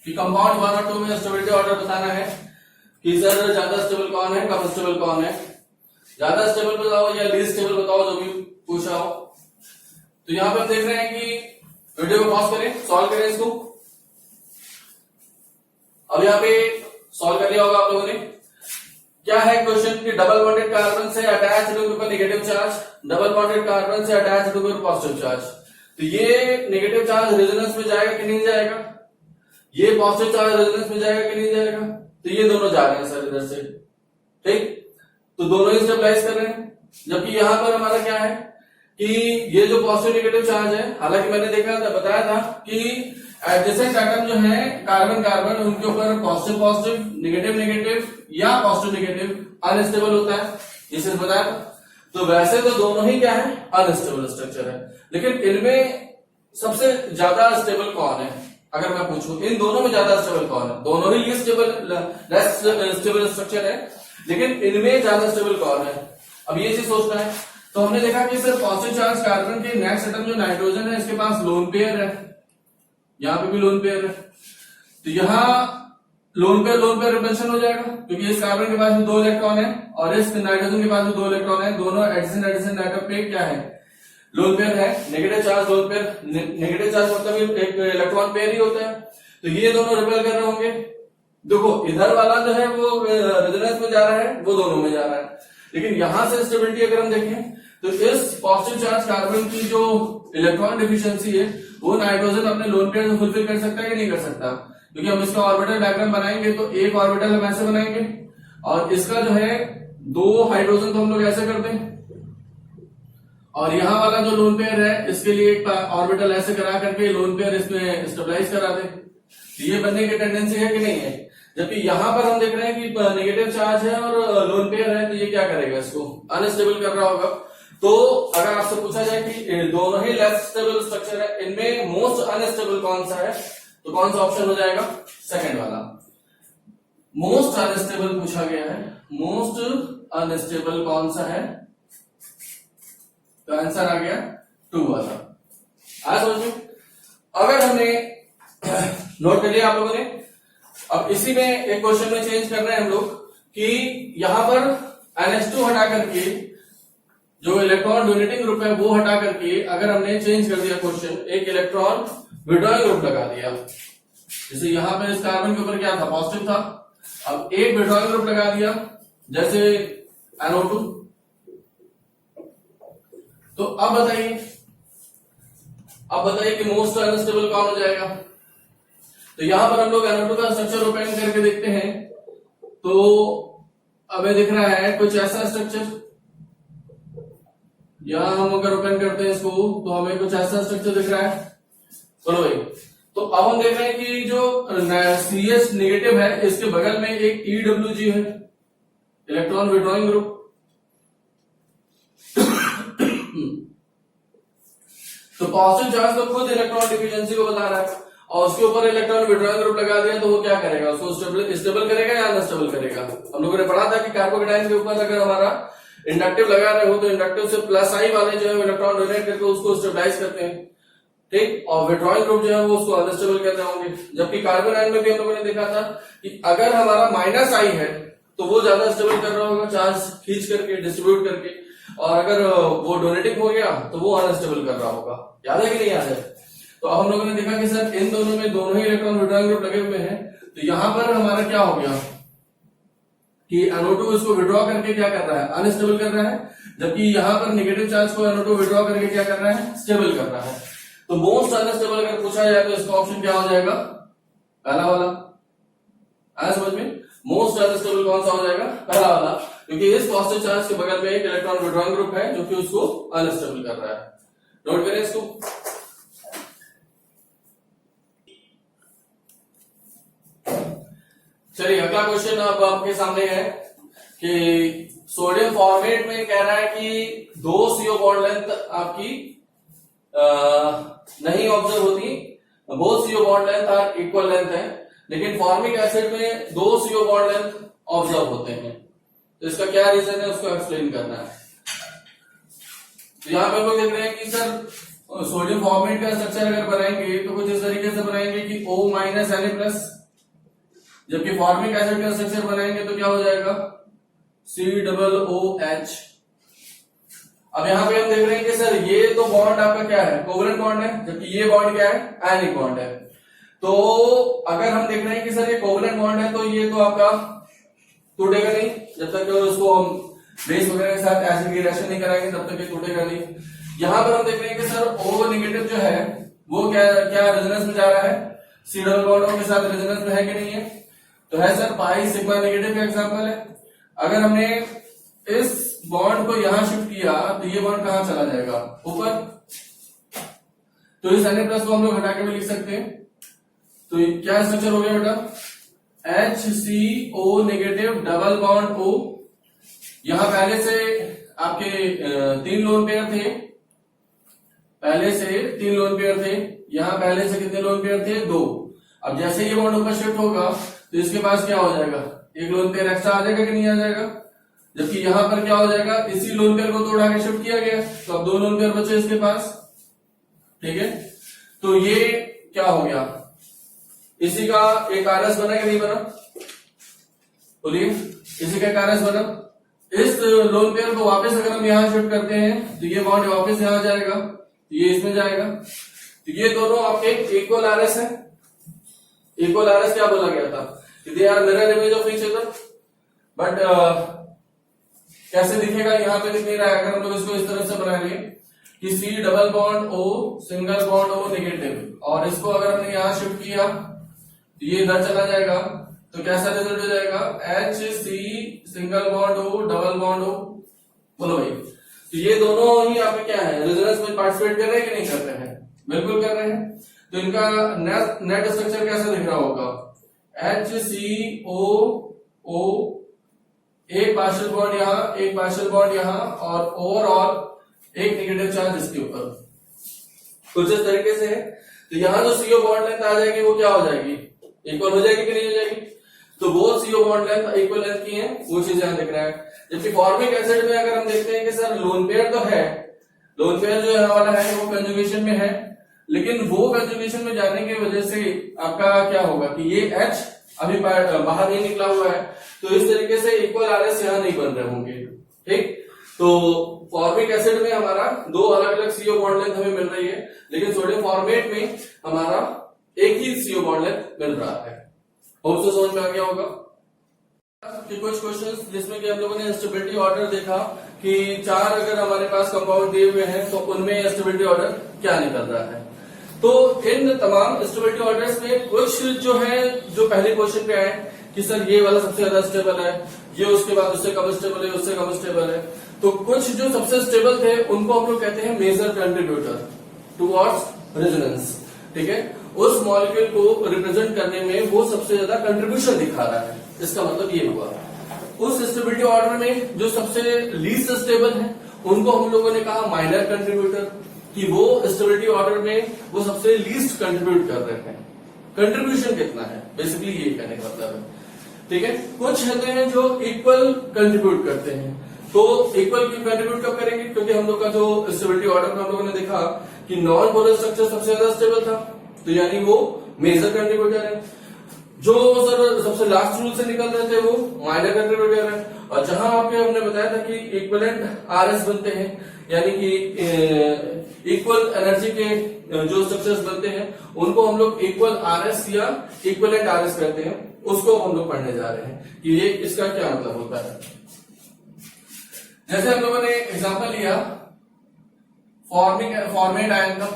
कि कंपाउंड 1 और 2 में स्टेबिलिटी ऑर्डर बताना है कि सर ज्यादा स्टेबल कौन है, कम स्टेबल कौन है। ज्यादा स्टेबल बताओ या लीस्ट स्टेबल बताओ, जो भी पूछा हो। तो यहाँ पे हम देख रहे हैं कि वीडियो को पॉज करें, सॉल्व करें इसको। अब यहाँ पे सॉल्व कर लिया होगा आप लोगों ने। क्या है क्वेश्चन कि डबल बॉन्डेड कार्बन से attach to group negative charge, double bonded carbon से attach to group positive charge. तो ये नेगेटिव चार्ज रेजोनेंस में जाएगा कि नहीं जाएगा, ये पॉजिटिव चार्ज रेजोनेंस में जाएगा कि नहीं जाएगा, तो ये दोनों जा रहे हैं सर इधर से, ठीक। तो दोनों ही स्टेबलाइज कर रहे हैं। जबकि यहां पर हमारा क्या है कि ये जो पॉजिटिव नेगेटिव चार्ज है, हालांकि मैंने देखा था, बताया था कि एडजेसेंट एटम जो है कार्बन कार्बन, उनके ऊपर पॉजिटिव पॉजिटिव नेगेटिव नेगेटिव या पॉजिटिव नेगेटिव अनस्टेबल होता है, ये सिर्फ बताया था। तो वैसे तो दोनों ही क्या है, अनस्टेबल स्ट्रक्चर है। लेकिन इनमें सबसे ज्यादा स्टेबल कौन है, अगर मैं पूछूं इन दोनों में ज्यादा स्टेबल कौन है? दोनों ही ये स्टेबल स्ट्रक्चर है, लेकिन इनमें ज्यादा स्टेबल कौन है, अब ये चीज सोचना है। तो हमने देखा कि सर पॉजिटिव चार्ज कार्बन के नेक्स्ट एटम जो नाइट्रोजन है, इसके पास लोन पेयर है, यहां पे भी लोन पेयर है। तो यहां लोन पेयर रिप्रेजेंट हो जाएगा, क्योंकि इस कार्बन के पास भी 2 इलेक्ट्रॉन है और इस नाइट्रोजन के पास भी 2 इलेक्ट्रॉन है। दोनों एडिशन एटम पे क्या है, लोन पेयर है। Negative charge lone pair, negative charge मतलब एक इलेक्ट्रॉन पेयर ही होता है। तो ये दोनों रिपेल कर रहे होंगे। देखो इधर वाला जो है वो रेजोनेंस में जा रहा है, वो दोनों में जा रहा है। लेकिन यहां से स्टेबिलिटी अगर हम देखें तो इस पॉजिटिव चार्ज कार्बन की जो इलेक्ट्रॉन डिफिशियंसी है, वो नाइट्रोजन अपने लोन पेयर को फुलफिल कर सकता है कि नहीं कर सकता। क्योंकि हम इसका ऑर्बिटल डायग्राम बनाएंगे तो एक ऑर्बिटल हम ऐसे बनाएंगे और इसका जो है 2 हाइड्रोजन तो हम लोग ऐसे करते हैं, और यहां वाला जो लोन पेयर है इसके लिए एक ऑर्बिटल ऐसे करा करके लोन पेयर इसमें स्टेबलाइज करा दे। ये बनने की टेंडेंसी है कि नहीं है। जबकि यहां पर हम देख रहे हैं कि नेगेटिव चार्ज है और लोन पेयर है, तो ये क्या करेगा, इसको अनस्टेबल कर रहा होगा। तो अगर आपसे पूछा जाए कि दोनों ही लेस स्टेबल स्ट्रक्चर है, इनमें मोस्ट अनस्टेबल कौन सा है, तो कौन सा ऑप्शन हो जाएगा, सेकंड वाला। मोस्ट अनस्टेबल पूछा गया है, मोस्ट अनस्टेबल कौन सा है, तो आंसर आ गया 2 वाला। आज समझो, अगर हमने नोट कर लिया आप लोगों ने। अब इसी में एक क्वेश्चन में चेंज कर रहे हैं हम लोग कि यहां पर NH2 हटा करके जो इलेक्ट्रॉन डोनेटिंग ग्रुप है वो हटा करके अगर हमने चेंज कर दिया क्वेश्चन, एक इलेक्ट्रॉन विड्रॉइंग ग्रुप लगा दिया। जैसे यहां पर इस कार्बन के ऊपर क्या था, पॉजिटिव था, अब एक विड्रॉइंग ग्रुप लगा दिया जैसे NO2। तो अब बताइए कि मोस्ट अनस्टेबल कौन हो जाएगा। तो यहां पर हम लोग NO2 का स्ट्रक्चर ओपन करके देखते हैं, तो हमें दिख रहा है कुछ ऐसा स्ट्रक्चर। यहां हम अगर ओपन करते हैं इसको तो हमें कुछ ऐसा स्ट्रक्चर दिख रहा है। बोलो भाई। तो अब हम देख रहे हैं कि जो CH नेगेटिव है इसके बगल में एक EWG है, इलेक्ट्रॉन विड्रॉइंग ग्रुप। तो पॉजिटिव चार्ज तो खुद इलेक्ट्रॉन डिफिशियंसी को बता रहा है और उसके ऊपर इलेक्ट्रॉन विड्रॉइंग ग्रुप लगा दिया, तो वो क्या करेगा, उसको स्टेबल करेगा या अनस्टेबल करेगा। हम लोगों ने पढ़ा था कि कार्बोकेटाइन के ऊपर अगर हमारा इंडक्टिव लगा रहे हो तो इंडक्टिव से प्लस आई वाले जो है इलेक्ट्रॉन डोनेट करके उसको स्टेबलाइज करते हैं, ठीक। और विड्रॉइंग ग्रुप जो है वो उसको अनस्टेबल कर रहे होंगे। जबकि कार्बन आयन में भी हम लोगों ने देखा था कि अगर हमारा माइनस आई है तो वो ज्यादा स्टेबल कर रहा होगा, चार्ज खींच करके डिस्ट्रीब्यूट करके, और अगर वो डोनेटिंग हो गया तो वो अनस्टेबल कर रहा होगा। याद है कि नहीं याद है। तो अब हम लोगों ने देखा कि सर इन दोनों में दोनों ही इलेक्ट्रॉन विड्रॉइंग ग्रुप लगे हुए हैं। तो यहां पर हमारा क्या हो गया कि NO2 इसको विड्रॉ करके क्या कर रहा है, अनस्टेबल कर रहा है। जबकि यहां पर नेगेटिव चार्ज को NO2 विड्रॉ करके क्या कर रहा है, स्टेबल कर रहा है। तो मोस्ट अनस्टेबल अगर पूछा जाए तो इसका ऑप्शन क्या हो जाएगा, पहला वाला। आया समझ में। मोस्ट अनस्टेबल कौन सा हो जाएगा, पहला वाला, क्योंकि इस पॉजिटिव चार्ज के बगल में एक इलेक्ट्रॉन विड्रॉइंग ग्रुप है जो कि उसको अनस्टेबल कर रहा है। नोट करें इसको। चलिए अगला क्वेश्चन अब आपके सामने है कि सोडियम फॉर्मेट में कह रहा है कि 2 CO बॉन्ड लेंथ आपकी नहीं ऑब्जर्व होती, both CO bond length are equal length है, लेकिन फॉर्मिक एसिड में 2 CO बॉन्ड लेंथ ऑब्जर्व होते हैं। तो इसका क्या रीजन है उसको एक्सप्लेन करना है। तो यहां पे हम लोग देख रहे हैं कि सर सोडियम फॉर्मेट का स्ट्रक्चर अगर बनाएंगे तो कुछ इस तरीके से बनाएंगे कि O- Na+, जबकि फॉर्मिक एसिड का स्ट्रक्चर बनाएंगे तो क्या हो जाएगा, COOH। अब यहां पे हम देख रहे हैं कि सर ये तो बॉन्ड आपका क्या है, कोवलेंट बॉन्ड है, जबकि ये बॉन्ड क्या है, आयनिक बॉन्ड है। तो अगर हम देख रहे हैं कि सर ये कोवलेंट बॉन्ड है तो ये तो आपका टूटेगा नहीं, जब तक उसको हम बेस वगैरह के साथ एसिड की रिएक्शन नहीं कराएंगे तब तक ये टूटेगा नहीं। यहाँ पर हम देख रहे हैं कि सर O नेगेटिव जो है वो क्या क्या रेजोनेंस में जा रहा है, C डबल बॉन्ड O के साथ रेजोनेंस में है कि नहीं है? तो है सर, पाई सिग्मा नेगेटिव का एग्जांपल है। अगर हमने इस बॉन्ड को यहां शिफ्ट किया तो ये बॉन्ड कहां चला जाएगा, ऊपर। तो इस Na+ को हम लोग हटा के भी लिख सकते हैं। तो ये क्या स्ट्रक्चर हो गया बेटा, HCO negative double bond O। यहां पहले से आपके 3 लोन पेयर थे, पहले से 3 लोन पेयर थे। यहां पहले से कितने लोन पेयर थे, 2। अब जैसे ये बॉन्ड ऊपर शिफ्ट होगा तो इसके पास क्या हो जाएगा, एक लोन पेयर एक्स्ट्रा आ जाएगा कि नहीं आ जाएगा। जबकि यहां पर क्या हो जाएगा, इसी लोन पेयर को तो उठा के शिफ्ट किया गया, तो अब 2 लोन पेयर बचे इसके पास। ठीक है, तो ये क्या हो गया, इसी का एक RS बना कि नहीं बना, बोलिए, इसी का एक RS बना। इस लोन पेयर को वापस अगर हम यहां शिफ्ट करते हैं तो ये बॉन्ड वापस यहां जाएगा, तो ये इसमें जाएगा। तो ये दोनों आपके इक्वल RS है। इक्वल RS क्या बोला गया था, they are mirror image of each other. But कैसे दिखेगा, यहाँ पे दिख नहीं रहा है। अगर हम लोग इसको इस तरह से बनाएंगे कि C double bond O single bond O negative, और इसको अगर हमने यहाँ शिफ्ट किया तो ये इधर चला जाएगा, तो कैसा रिजल्ट हो जाएगा, HC single bond O double bond O। बोलो भाई, तो ये दोनों ही आपके क्या है, रेजोनेंस में पार्टिसिपेट कर रहे हैं कि नहीं कर रहे हैं, बिल्कुल कर रहे हैं। तो इनका नेट स्ट्रक्चर कैसा दिख रहा होगा, HCOO, एक पार्शियल बॉन्ड यहाँ, एक पार्शियल बॉन्ड यहाँ, और ओवरऑल एक नेगेटिव चार्ज इसके ऊपर। कुछ इस तरीके से है। तो यहाँ जो CO बॉन्ड लेंथ आ जाएगी वो क्या हो जाएगी, इक्वल हो जाएगी कि नहीं हो जाएगी। तो वो CO bond length equal length की है, वो चीज यहाँ दिख रहा है। जबकि फॉर्मिक एसिड में अगर हम देखते हैं कि सर लोन पेयर तो है, लोन पेयर जो है वाला है वो कंजुगेशन में है, लेकिन वो कंजुगेशन में जाने की वजह से आपका क्या होगा कि ये H अभी बाहर नहीं निकला हुआ है, तो इस तरीके से इक्वल RS यहाँ नहीं बन रहे होंगे। ठीक, तो फॉर्मिक एसिड में हमारा 2 अलग अलग CO बॉन्ड लेंथ हमें मिल रही है, लेकिन सोडियम फॉर्मेट में हमारा एक ही CO बॉन्ड लेंथ मिल रहा है। होप सो समझ में आ गया होगा कि कुछ क्वेश्चंस जिसमें कि हम लोगों ने स्टेबिलिटी ऑर्डर देखा कि 4 अगर हमारे पास कंपाउंड दिए हुए हैं तो उनमें स्टेबिलिटी ऑर्डर क्या निकल रहा है। तो इन तमाम स्टेबिलिटी ऑर्डर्स में कुछ जो है, जो पहले क्वेश्चन पे आए कि सर ये वाला सबसे ज्यादा स्टेबल है, ये उसके बाद उससे कम स्टेबल है, उससे कम स्टेबल है। तो कुछ जो सबसे स्टेबल थे उनको हम लोग कहते हैं मेजर कंट्रीब्यूटर टुवर्ड्स रेजोनेंस। ठीक है, उस मॉलिक्यूल को रिप्रेजेंट करने में वो सबसे ज्यादा कंट्रीब्यूशन दिखा रहा है, इसका मतलब ये हुआ। उस स्टेबिलिटी ऑर्डर में जो सबसे लीस्ट स्टेबल है उनको हम लोगों ने कहा माइनर कंट्रीब्यूटर, कि वो स्टेबिलिटी ऑर्डर में वो सबसे लीस्ट कंट्रीब्यूट कर रहे हैं। कंट्रीब्यूशन कितना है, बेसिकली ये कहने का मतलब है। ठीक है, कुछ होते हैं जो इक्वल कंट्रीब्यूट करते हैं। तो इक्वल कंट्रीब्यूट कब करेंगे, क्योंकि हम लोग का जो स्टेबिलिटी ऑर्डर में हम लोगों ने देखा कि नॉन पोलर स्ट्रक्चर सबसे ज्यादा स्टेबल था, तो यानी वो मेजर कंट्रीब्यूटर है। जो सर सबसे लास्ट रूल से निकल रहे थे वो माइनर कंट्रीब्यूटर है। और जहां आपके हमने बताया था कि इक्विवेलेंट RS बनते हैं, यानी कि इक्वल एनर्जी के जो स्ट्रक्चर्स बनते हैं उनको हम लोग इक्वल RS या इक्विवेलेंट RS कहते हैं, उसको हम लोग पढ़ने जा रहे हैं कि ये इसका क्या मतलब होता है। जैसे हम लोगों ने एग्जांपल लिया फॉर्मेट आयन का।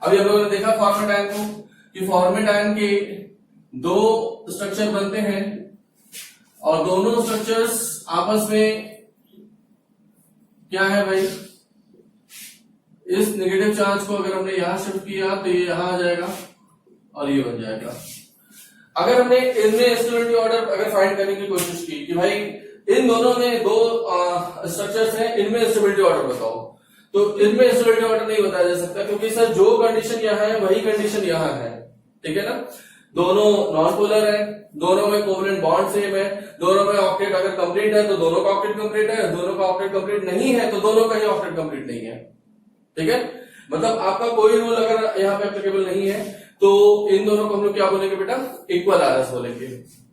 अभी हम लोगों ने देखा फॉर्मेट आयन को कि फॉर्मेट आयन के 2 स्ट्रक्चर बनते हैं और दोनों स्ट्रक्चर्स आपस में क्या है भाई, इस नेगेटिव चार्ज को अगर हमने यहां शिफ्ट किया तो ये यहां आ जाएगा और ये बन जाएगा। अगर हमने इनमें स्टेबिलिटी ऑर्डर अगर फाइंड करने की कोशिश की कि भाई इन दोनों में 2 स्ट्रक्चर्स हैं, इनमें स्टेबिलिटी ऑर्डर बताओ, तो इनमें स्टेबिलिटी ऑर्डर नहीं बताया जा सकता, क्योंकि सर जो कंडीशन यहाँ है वही कंडीशन यहाँ है। ठीक है ना, दोनों नॉन पोलर है, दोनों में कोवलेंट बॉन्ड सेम है, दोनों में ऑक्टेट अगर कंप्लीट है तो दोनों का ऑक्टेट कंप्लीट है, दोनों का ऑक्टेट कंप्लीट नहीं है तो दोनों का ही ऑक्टेट कंप्लीट नहीं है। ठीक है, मतलब आपका कोई रूल अगर यहाँ पे एप्लीकेबल नहीं है तो इन दोनों को हम लोग क्या बोलेंगे बेटा, इक्वल RS बोलेंगे।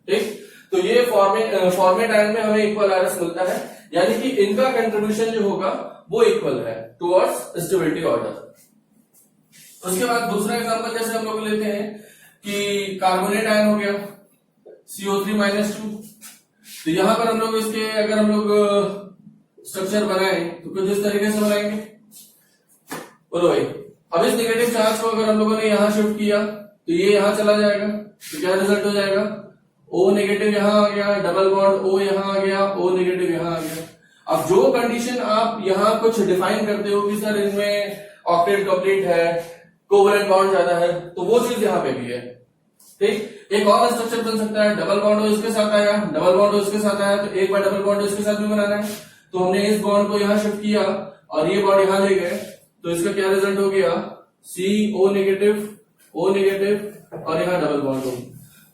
ठीक, तो ये फॉर्मेट आयन में हमें इक्वल RS मिलता है, यानी कि इनका कंट्रीब्यूशन जो होगा वो इक्वल है टुवर्ड्स स्टेबिलिटी ऑर्डर। उसके बाद दूसरा एग्जांपल जैसे हम लोग लेते हैं कि कार्बोनेट आयन हो गया CO3-2, तो यहां पर हम लोग इसके अगर हम लोग स्ट्रक्चर बनाएं तो कुछ इस तरीके से बनाएंगे बोलो भाई, अब इस नेगेटिव चार्ज को अगर हम लोगों ने यहां शिफ्ट किया तो ये यहां चला जाएगा, तो क्या रिजल्ट हो जाएगा, O नेगेटिव यहां आ गया, डबल बॉन्ड O यहां आ गया, O नेगेटिव यहां आ गया। अब जो कंडीशन आप यहां कुछ डिफाइन करते हो कि सर इनमें ऑक्टेट कंप्लीट है, कोवलेंट बॉन्ड ज्यादा है, तो वो चीज यहां पे भी है। ठीक, एक और स्ट्रक्चर बन सकता है, डबल बॉन्ड O इसके साथ आया, डबल बॉन्ड O इसके साथ आया, तो एक बार डबल बॉन्ड O इसके साथ भी बनाना है, तो हमने इस बॉन्ड को यहां शिफ्ट किया और ये बॉन्ड यहां ले गए, तो इसका क्या रिजल्ट हो गया, CO नेगेटिव, O नेगेटिव और यहां डबल बॉन्ड O।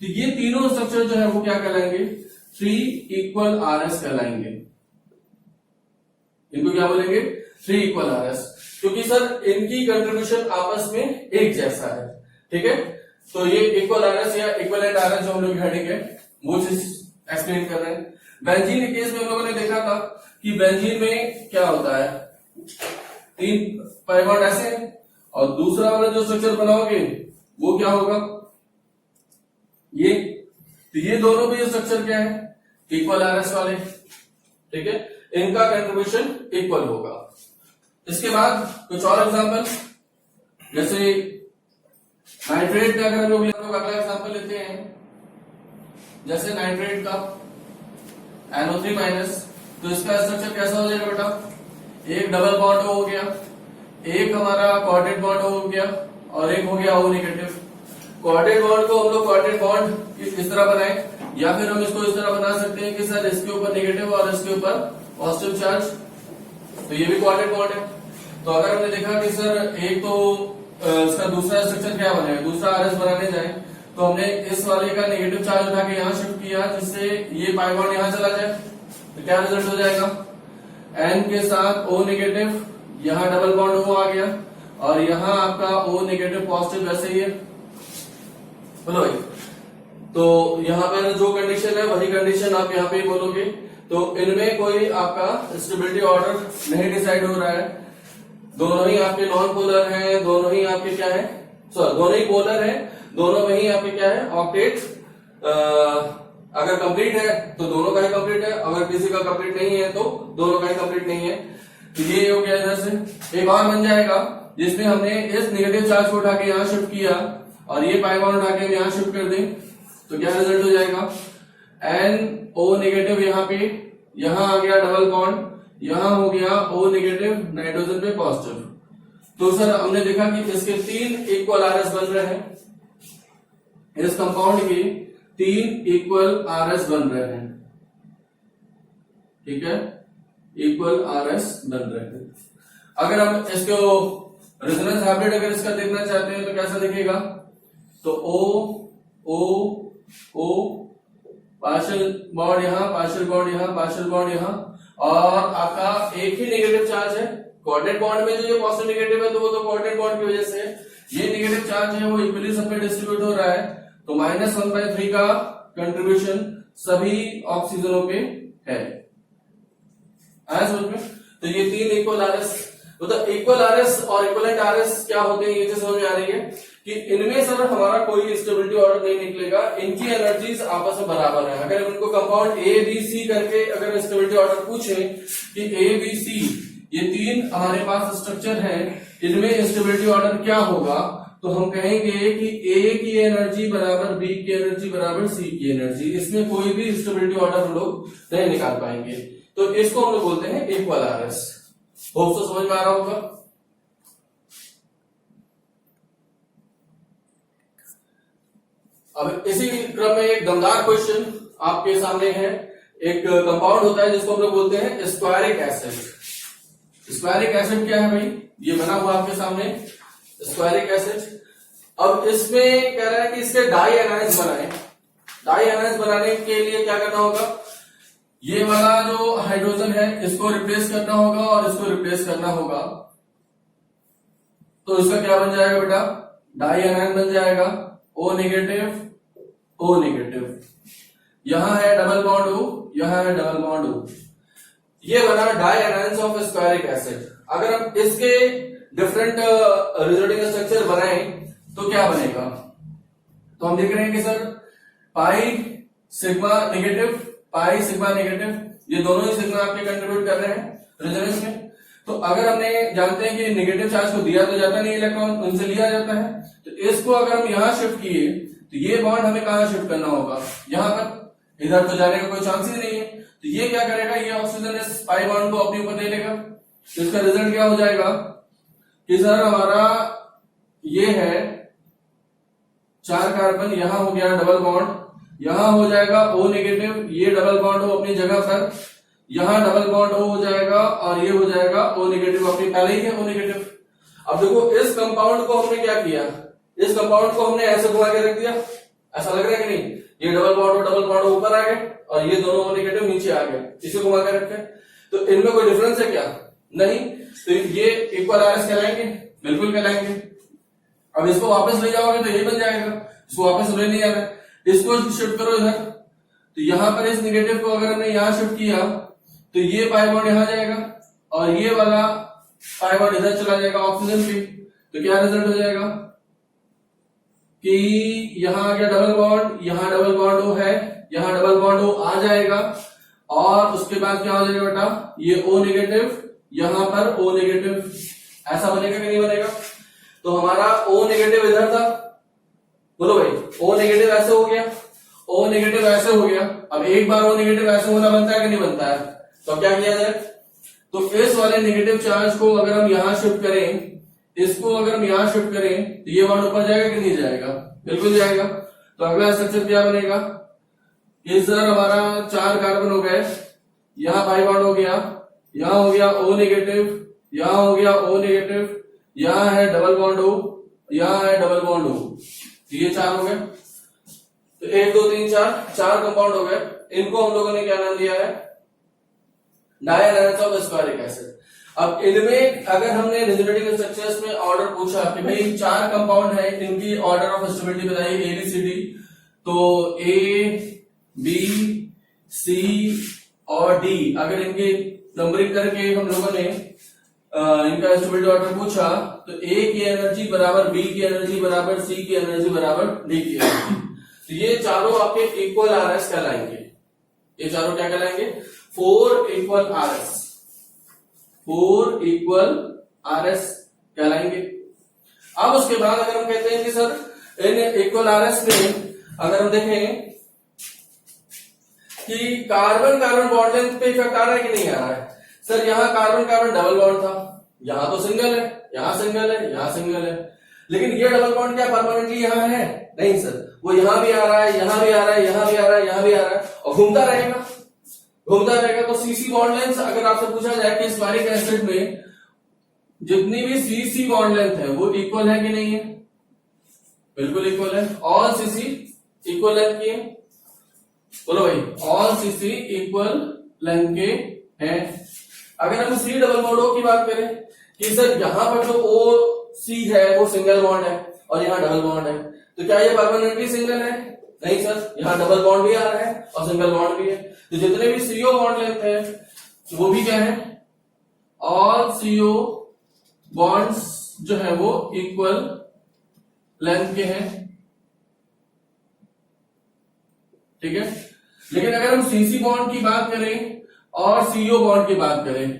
तो ये तीनों स्ट्रक्चर जो है वो क्या कहलाएंगे, 3 इक्वल RS कहलाएंगे। इनको क्या बोलेंगे, 3 इक्वल RS, क्योंकि सर इनकी कंट्रीब्यूशन आपस में एक जैसा है। ठीक है, तो ये इक्वल RS या इक्वलेंट RS जो हम लोग हेडिंग है वो चीज एक्सप्लेन कर रहे हैं। बेंजीन के केस में हम लोगों ने देखा था कि बेंजीन में क्या होता है, 3 पाई बॉन्ड ऐसे हैं और दूसरा वाला जो स्ट्रक्चर बनाओगे वो क्या होगा, ये, तो ये दोनों भी स्ट्रक्चर क्या है, इक्वल RS वाले। ठीक है, इनका कंट्रीब्यूशन इक्वल होगा। इसके बाद कुछ और एग्जांपल, जैसे नाइट्रेट का अगर हम लोग अगला एग्जांपल लेते हैं, जैसे नाइट्रेट का NO3 माइनस, तो इसका स्ट्रक्चर कैसा हो जाएगा बेटा, एक डबल बॉन्ड हो गया, एक हमारा क्वार्टेट बॉन्ड हो गया और एक हो गया O नेगेटिव। क्वार्टेट बॉन्ड को हम लोग क्वार्टेट बॉन्ड इस तरह बनाए, या फिर हम इसको इस तरह बना सकते हैं कि सर इसके ऊपर नेगेटिव और इसके ऊपर पॉजिटिव चार्ज, तो ये भी क्वार्टेट बॉन्ड है। तो अगर हमने देखा कि सर एक तो इसका दूसरा स्ट्रक्चर क्या बनेगा, दूसरा RS बनाने जाए, तो हमने इस वाले का नेगेटिव चार्ज उठा के यहां शिफ्ट किया, जिससे ये पाई बॉन्ड यहां चला जाए, तो क्या रिजल्ट हो जाएगा, N के साथ O नेगेटिव, यहां डबल बॉन्ड O आ गया और यहां आपका O नेगेटिव पॉजिटिव वैसे ही है। बोलो भाई, तो यहाँ पे जो कंडीशन है वही कंडीशन आप यहाँ पे बोलोगे, तो इनमें कोई आपका स्टेबिलिटी ऑर्डर नहीं डिसाइड हो रहा है, दोनों ही आपके नॉन पोलर हैं, दोनों ही आपके क्या है, सॉरी दोनों ही पोलर हैं, दोनों में ही आपके क्या है, ऑक्टेट अगर कंप्लीट है तो दोनों का ही कंप्लीट है, अगर किसी का कंप्लीट नहीं है तो दोनों का ही कंप्लीट नहीं है। तो ये हो गया इधर से। एक और बन जाएगा जिसमें हमने इस नेगेटिव चार्ज को उठा के यहाँ शिफ्ट किया और ये पाई बॉन्ड उठा के हम यहाँ शिफ्ट कर दें, तो क्या रिजल्ट हो जाएगा, NO नेगेटिव यहाँ पे, यहाँ आ गया डबल बॉन्ड, यहाँ हो गया O नेगेटिव नाइट्रोजन पे पॉजिटिव। तो सर हमने देखा कि इसके 3 इक्वल RS बन रहे हैं, इस कंपाउंड के 3 इक्वल RS बन रहे हैं। ठीक है, इक्वल RS बन रहे हैं। अगर हम इसको रेजोनेंस हाइब्रिड अगर इसका देखना चाहते हैं तो कैसा दिखेगा, तो O पार्शियल बॉन्ड यहाँ, पार्शियल बॉन्ड यहाँ, पार्शियल बॉन्ड यहाँ, और आपका एक ही नेगेटिव चार्ज है। कोऑर्डिनेट बॉन्ड में जो ये पॉजिटिव नेगेटिव है तो वो तो कोऑर्डिनेट बॉन्ड की वजह से, ये नेगेटिव चार्ज है वो इक्वली सब पे डिस्ट्रीब्यूट हो रहा है, तो -1/3 का कंट्रीब्यूशन सभी ऑक्सीजनों पे है। आया समझ में? तो ये 3 इक्वल RS, मतलब इक्वल RS और इक्वलेंट RS क्या होते हैं ये चीज समझ में आ रही है कि इनमें सर हमारा कोई स्टेबिलिटी ऑर्डर नहीं निकलेगा, इनकी एनर्जीज आपस में बराबर है। अगर उनको कंपाउंड ABC करके अगर स्टेबिलिटी ऑर्डर पूछे कि ABC ये 3 हमारे पास स्ट्रक्चर है, इनमें स्टेबिलिटी ऑर्डर क्या होगा, तो हम कहेंगे कि A की एनर्जी बराबर B की एनर्जी बराबर C की एनर्जी, इसमें कोई भी स्टेबिलिटी ऑर्डर हम लोग नहीं निकाल पाएंगे। तो इसको हम लोग बोलते हैं इक्वल RS। होप तो समझ में आ रहा होगा। अब इसी क्रम में एक दमदार क्वेश्चन आपके सामने है। एक कंपाउंड होता है जिसको हम लोग बोलते हैं स्क्वायरिक एसिड। स्क्वायरिक एसिड क्या है भाई, ये बना हुआ आपके सामने स्क्वायरिक एसिड। अब इसमें कह रहा है कि इसके डाई एनायंस बनाए। डाई एनायंस बनाने के लिए क्या करना होगा, ये वाला जो हाइड्रोजन है इसको रिप्लेस करना होगा और इसको रिप्लेस करना होगा, तो इसका क्या बन जाएगा बेटा, डाई एनायन बन जाएगा O नेगेटिव O नेगेटिव, यहां है डबल बॉन्ड O, यहां है डबल बॉन्ड O, ये बना डाई एनायंस ऑफ स्क्वायरिक एसिड। अगर हम इसके डिफरेंट रिजल्टिंग स्ट्रक्चर बनाएं तो क्या बनेगा, तो हम देख रहे हैं कि sir pi sigma negative, pi sigma negative, ये दोनों ही सिग्मा आपके कंट्रीब्यूट कर रहे हैं रेजोनेंस में। तो अगर हमने जानते हैं कि नेगेटिव चार्ज को दिया तो जाता नहीं इलेक्ट्रॉन, उनसे लिया जाता है, तो इसको अगर हम यहां शिफ्ट किए तो ये बॉन्ड हमें कहां शिफ्ट करना होगा, यहां पर, इधर तो जाने का कोई चांस ही नहीं है। तो ये क्या करेगा, ये ऑक्सीजन इस पाई बॉन्ड को अपने ऊपर ले लेगा। तो इसका रिजल्ट क्या हो जाएगा कि सर हमारा ये है 4 कार्बन, यहां हो गया डबल बॉन्ड, यहां हो जाएगा O नेगेटिव, ये डबल बॉन्ड हो अपनी जगह पर, यहां डबल बॉन्ड हो जाएगा और ये हो जाएगा O नेगेटिव, अपनी पहले ही है O नेगेटिव। अब देखो इस कंपाउंड को हमने क्या किया, इस कंपाउंड को हमने ऐसे घुमा के रख दिया, ऐसा लग रहा है कि नहीं, ये डबल बॉन्ड ऊपर आ गए और ये दोनों O नेगेटिव नीचे आ गए, इसे घुमा के रखे। तो इनमें कोई डिफरेंस है क्या, नहीं, तो ये इक्वल आरएस कहलाएंगे, बिल्कुल कहलाएंगे। अब इसको वापस ले जाओगे तो ये बन जाएगा, इसको वापस ले नहीं जाना, इसको शिफ्ट करो इधर, तो यहां पर इस नेगेटिव को अगर हमने यहां शिफ्ट किया तो ये पाई बॉन्ड यहां जाएगा और ये वाला पाई बॉन्ड इधर चला जाएगा ऑक्सीजन पे। तो क्या रिजल्ट हो जाएगा कि यहां आ गया डबल बॉन्ड, यहां डबल बॉन्ड O है, यहां डबल बॉन्ड O आ जाएगा और उसके बाद क्या हो जाएगा बेटा, ये O नेगेटिव, यहां पर O नेगेटिव, ऐसा बनेगा कि नहीं बनेगा। तो हमारा O नेगेटिव इधर था, बोलो भाई, O नेगेटिव ऐसे हो गया, O नेगेटिव ऐसे हो गया। अब एक बार O नेगेटिव ऐसे होना बनता है कि नहीं बनता है, तो क्या किया जाए, तो इस वाले नेगेटिव चार्ज को अगर हम यहां शिफ्ट करें, इसको अगर हम यहां शिफ्ट करें तो ये बॉन्ड ऊपर जाएगा कि नहीं जाएगा, बिल्कुल जाएगा। तो अगला स्ट्रक्चर क्या बनेगा कि सर हमारा 4 कार्बन हो गए, यहां पाई बॉन्ड हो गया, यहां हो गया O नेगेटिव, यहां हो गया O नेगेटिव, यहां है डबल बॉन्ड O, यहां है डबल बॉन्ड O, तो ये 4 हो गए। तो 1 2 3 4 कंपाउंड हो गए। इनको हम लोगों ने क्या नाम दिया है, डायरेक्ट्स ऑफ एस्पारिक एसिड। अब इनमें अगर हमने रेजोनेटिव स्ट्रक्चर्स में ऑर्डर पूछा कि भाई 4 कंपाउंड है, इनकी ऑर्डर ऑफ स्टेबिलिटी बताइए ABCD, तो A B C और D अगर इनकी नंबरिंग करके हम लोगों ने इनका स्टेबिलिटी ऑर्डर पूछा तो A की एनर्जी बराबर B की एनर्जी बराबर C की एनर्जी बराबर D की एनर्जी। तो ये चारों आपके इक्वल आरएस कहलाएंगे, ये चारों क्या कहलाएंगे, 4 इक्वल आरएस, 4 इक्वल आरएस कहलाएंगे। अब उसके बाद अगर हम कहते हैं कि सर इन इक्वल आरएस में अगर हम देखें कि कार्बन कार्बन बॉन्ड लेंथ पे इफेक्ट आ रहा है कि नहीं आ रहा है, सर यहां कार्बन कार्बन डबल बॉन्ड था, यहां तो सिंगल है, यहां सिंगल है, यहां सिंगल है, लेकिन ये डबल बॉन्ड क्या परमानेंटली यहां है, नहीं सर, वो यहां भी आ रहा है, यहां भी आ रहा है, यहां भी आ रहा है, यहां भी आ रहा है और घूमता रहेगा, घूमता रहेगा। तो सीसी बॉन्ड लेंथ अगर आपसे पूछा जाए कि एस्पारिक एसिड में जितनी भी सीसी बॉन्ड लेंथ है वो इक्वल है कि नहीं है, बिल्कुल इक्वल है, ऑल सीसी इक्वल लेंथ की है, बोलो भाई, ऑल सीसी इक्वल लेंथ के हैं। अगर हम सी डबल बॉन्ड O की बात करें कि सर यहां पर जो OC है वो सिंगल बॉन्ड है और यहाँ डबल बॉन्ड है, तो क्या ये परमानेंटली सिंगल है, नहीं सर, यहाँ डबल बॉन्ड भी आ रहा है और सिंगल बॉन्ड भी है। तो जितने भी CO बॉन्ड लेंथ है वो भी क्या है, ऑल CO बॉन्ड्स जो है वो इक्वल लेंथ के हैं, ठीक है। लेकिन अगर हम CC बॉन्ड की बात करें और CO बॉन्ड की बात करें,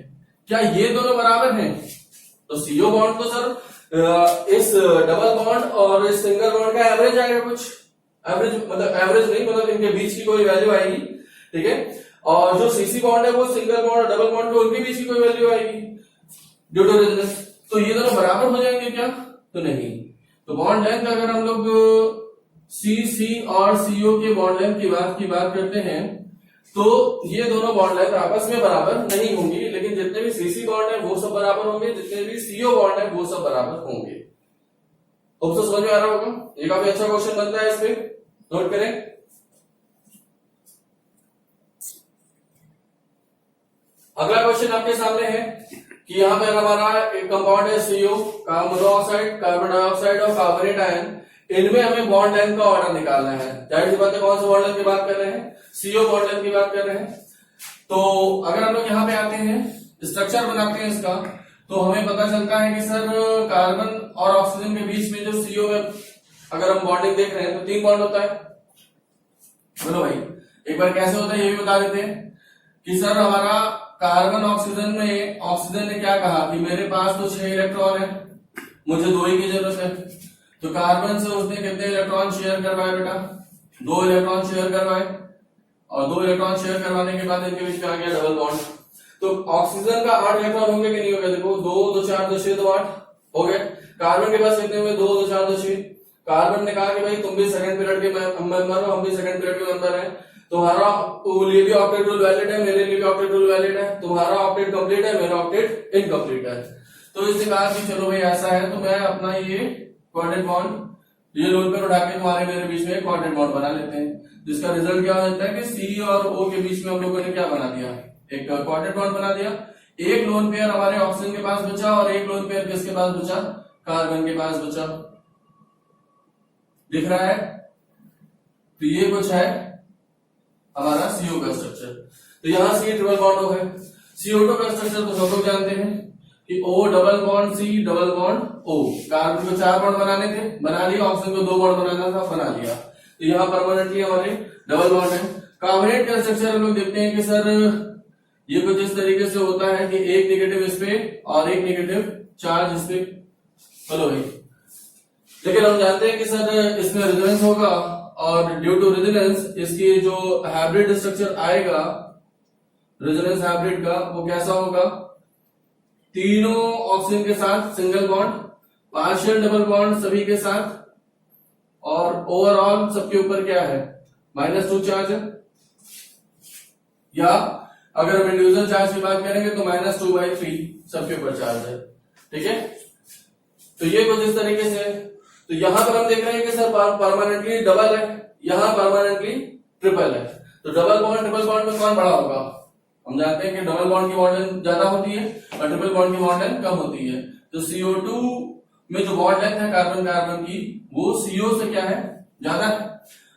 क्या ये दोनों बराबर हैं, तो CO बॉन्ड तो सर इस डबल बॉन्ड और इस सिंगल बॉन्ड का एवरेज आएगा, कुछ एवरेज मतलब एवरेज नहीं, मतलब इनके बीच की कोई वैल्यू आएगी, ठीक है। और जो CC बॉन्ड है वो सिंगल बॉन्ड और डबल बॉन्ड के उनके बीच की कोई वैल्यू आएगी ड्यू टू रेजोनेंस। तो ये दोनों बराबर हो जाएंगे क्या, तो नहीं। तो बॉन्ड लेंथ अगर हम लोग CC और CO के बॉन्ड लेंथ की बात करते हैं तो ये दोनों बॉन्ड लेंथ आपस में बराबर नहीं होंगी, लेकिन जितने भी CC बॉन्ड है वो सब बराबर होंगे, जितने भी CO बॉन्ड है वो सब बराबर होंगे। होप तो समझ में आ रहा होगा, ये काफी अच्छा क्वेश्चन बनता है, इसमें नोट करें। अगला क्वेश्चन आपके सामने है कि यहाँ पे हमारा एक कंपाउंड है CO, carbon monoxide, carbon dioxide और कार्बोनेट आयन, इनमें हमें बॉन्ड लेंथ का ऑर्डर निकालना है। जाहिर सी बात है, कौन सा बॉन्ड लेंथ की बात कर रहे हैं, CO बॉन्ड लेंथ की बात कर रहे हैं। तो अगर हम लोग यहाँ पे आते हैं, स्ट्रक्चर बनाते हैं इसका, तो हमें पता चलता है कि सर कार्बन और ऑक्सीजन के बीच में जो CO में अगर हम बॉन्डिंग देख रहे हैं तो 3 बॉन्ड होता है। बोलो भाई, एक बार कैसे होता है ये भी बता देते हैं कि सर हमारा कार्बन ऑक्सीजन ने क्या कहा कि मेरे पास तो 6 इलेक्ट्रॉन है, मुझे 2 ही की जरूरत है। तो कार्बन से उसने कितने इलेक्ट्रॉन शेयर करवाए बेटा? 2 इलेक्ट्रॉन शेयर करवाए, और 2 इलेक्ट्रॉन शेयर करवाने के बाद इनके बीच में आ गया डबल बॉन्ड। तो ऑक्सीजन का 8 इलेक्ट्रॉन होंगे कि नहीं होंगे? देखो 2 2 4 2 6 2 8 हो गए। कार्बन के पास कितने हुए? 2 2 4 2 6। कार्बन ने कहा कि भाई तुम भी सेकंड पीरियड के मेंबर हो, हम भी सेकंड पीरियड के मेंबर हैं, तुम्हारा लिए भी ऑक्टेट रूल वैलिड है, मेरे लिए भी ऑक्टेट रूल वैलिड है, तुम्हारा ऑक्टेट कंप्लीट है, मेरा ऑक्टेट इनकम्प्लीट है। तो इसने कहा कि चलो भाई ऐसा है तो मैं अपना ये क्वाड्रेट बॉन्ड ये लोन पेयर उठा के तुम्हारे मेरे बीच में क्वाड्रेट बॉन्ड बना लेते हैं। जिसका रिजल्ट क्या होता है कि सी और ओ के बीच में हम लोगों ने क्या बना दिया? एक क्वाड्रेट बॉन्ड बना दिया। एक लोन पेयर हमारे ऑक्सीजन के पास बचा और एक लोन पेयर किसके पास बचा? कार्बन के पास बचा। दिख रहा है? तो ये कुछ है हमारा CO का स्ट्रक्चर। तो यहां से ट्रिपल बॉन्ड हो गए। CO2 का स्ट्रक्चर तो सब लोग जानते हैं कि O double bond C double bond O। Carbon को 4 बॉन्ड बनाने थे, बना लिया। ऑक्सीजन को 2 बॉन्ड बनाना था, बना लिया। तो यहाँ परमानेंटली हमारे डबल बॉन्ड है। कार्बोनेट का स्ट्रक्चर हम लोग देखते हैं कि सर ये कुछ इस तरीके से होता है कि एक नेगेटिव इस पे और एक नेगेटिव चार्ज इस पे। चलो भाई, लेकिन हम जानते हैं कि सर इसमें रेजोनेंस होगा और ड्यू टू रेजोनेंस इसकी जो हाइब्रिड स्ट्रक्चर आएगा, रेजोनेंस हाइब्रिड का, वो कैसा होगा? तीनों ऑक्सीजन के साथ single bond, partial double bond सभी के साथ, और ओवरऑल सबके ऊपर क्या है? -2 चार्ज है। या अगर हम इंडिविजुअल चार्ज की बात करेंगे तो -2/3 सबके ऊपर चार्ज है। ठीक है, तो ये कुछ इस तरीके से। तो यहां पर हम देख रहे हैं कि सर परमानेंटली डबल है, यहां परमानेंटली ट्रिपल है। तो डबल बॉन्ड ट्रिपल बॉन्ड में कौन बड़ा होगा? हम जानते हैं कि डबल बॉन्ड की बॉन्ड लेंथ ज्यादा होती है और ट्रिपल बॉन्ड की बॉन्ड लेंथ कम होती है। तो CO2 में जो बॉन्ड लेंथ है कार्बन कार्बन की, वो CO से क्या है? ज्यादा है।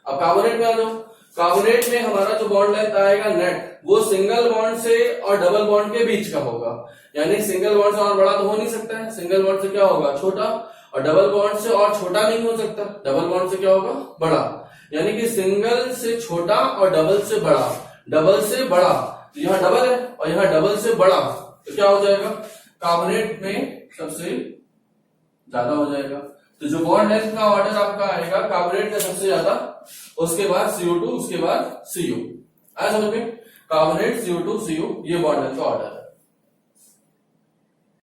अब कार्बोनेट में आ जाओ। कार्बोनेट में हमारा जो बॉन्ड लेंथ आएगा नेट, वो सिंगल बॉन्ड से और डबल बॉन्ड के बीच का होगा। यानी सिंगल बॉन्ड से और बड़ा तो हो नहीं सकता है, सिंगल बॉन्ड से क्या होगा? छोटा, और डबल बॉन्ड से और छोटा नहीं हो सकता, डबल बॉन्ड से क्या होगा? बड़ा। यानी कि सिंगल से छोटा और डबल से बड़ा, डबल से बड़ा। तो यहाँ डबल है और यहाँ डबल से बड़ा, तो क्या हो जाएगा? कार्बोनेट में सबसे ज्यादा हो जाएगा। तो जो बॉन्ड लेंथ का ऑर्डर आपका आएगा कार्बोनेट का सबसे ज्यादा, उसके बाद CO2, उसके बाद CO। आया समझ में? कार्बोनेट, CO2, CO, ये बॉन्ड लेंथ का ऑर्डर है।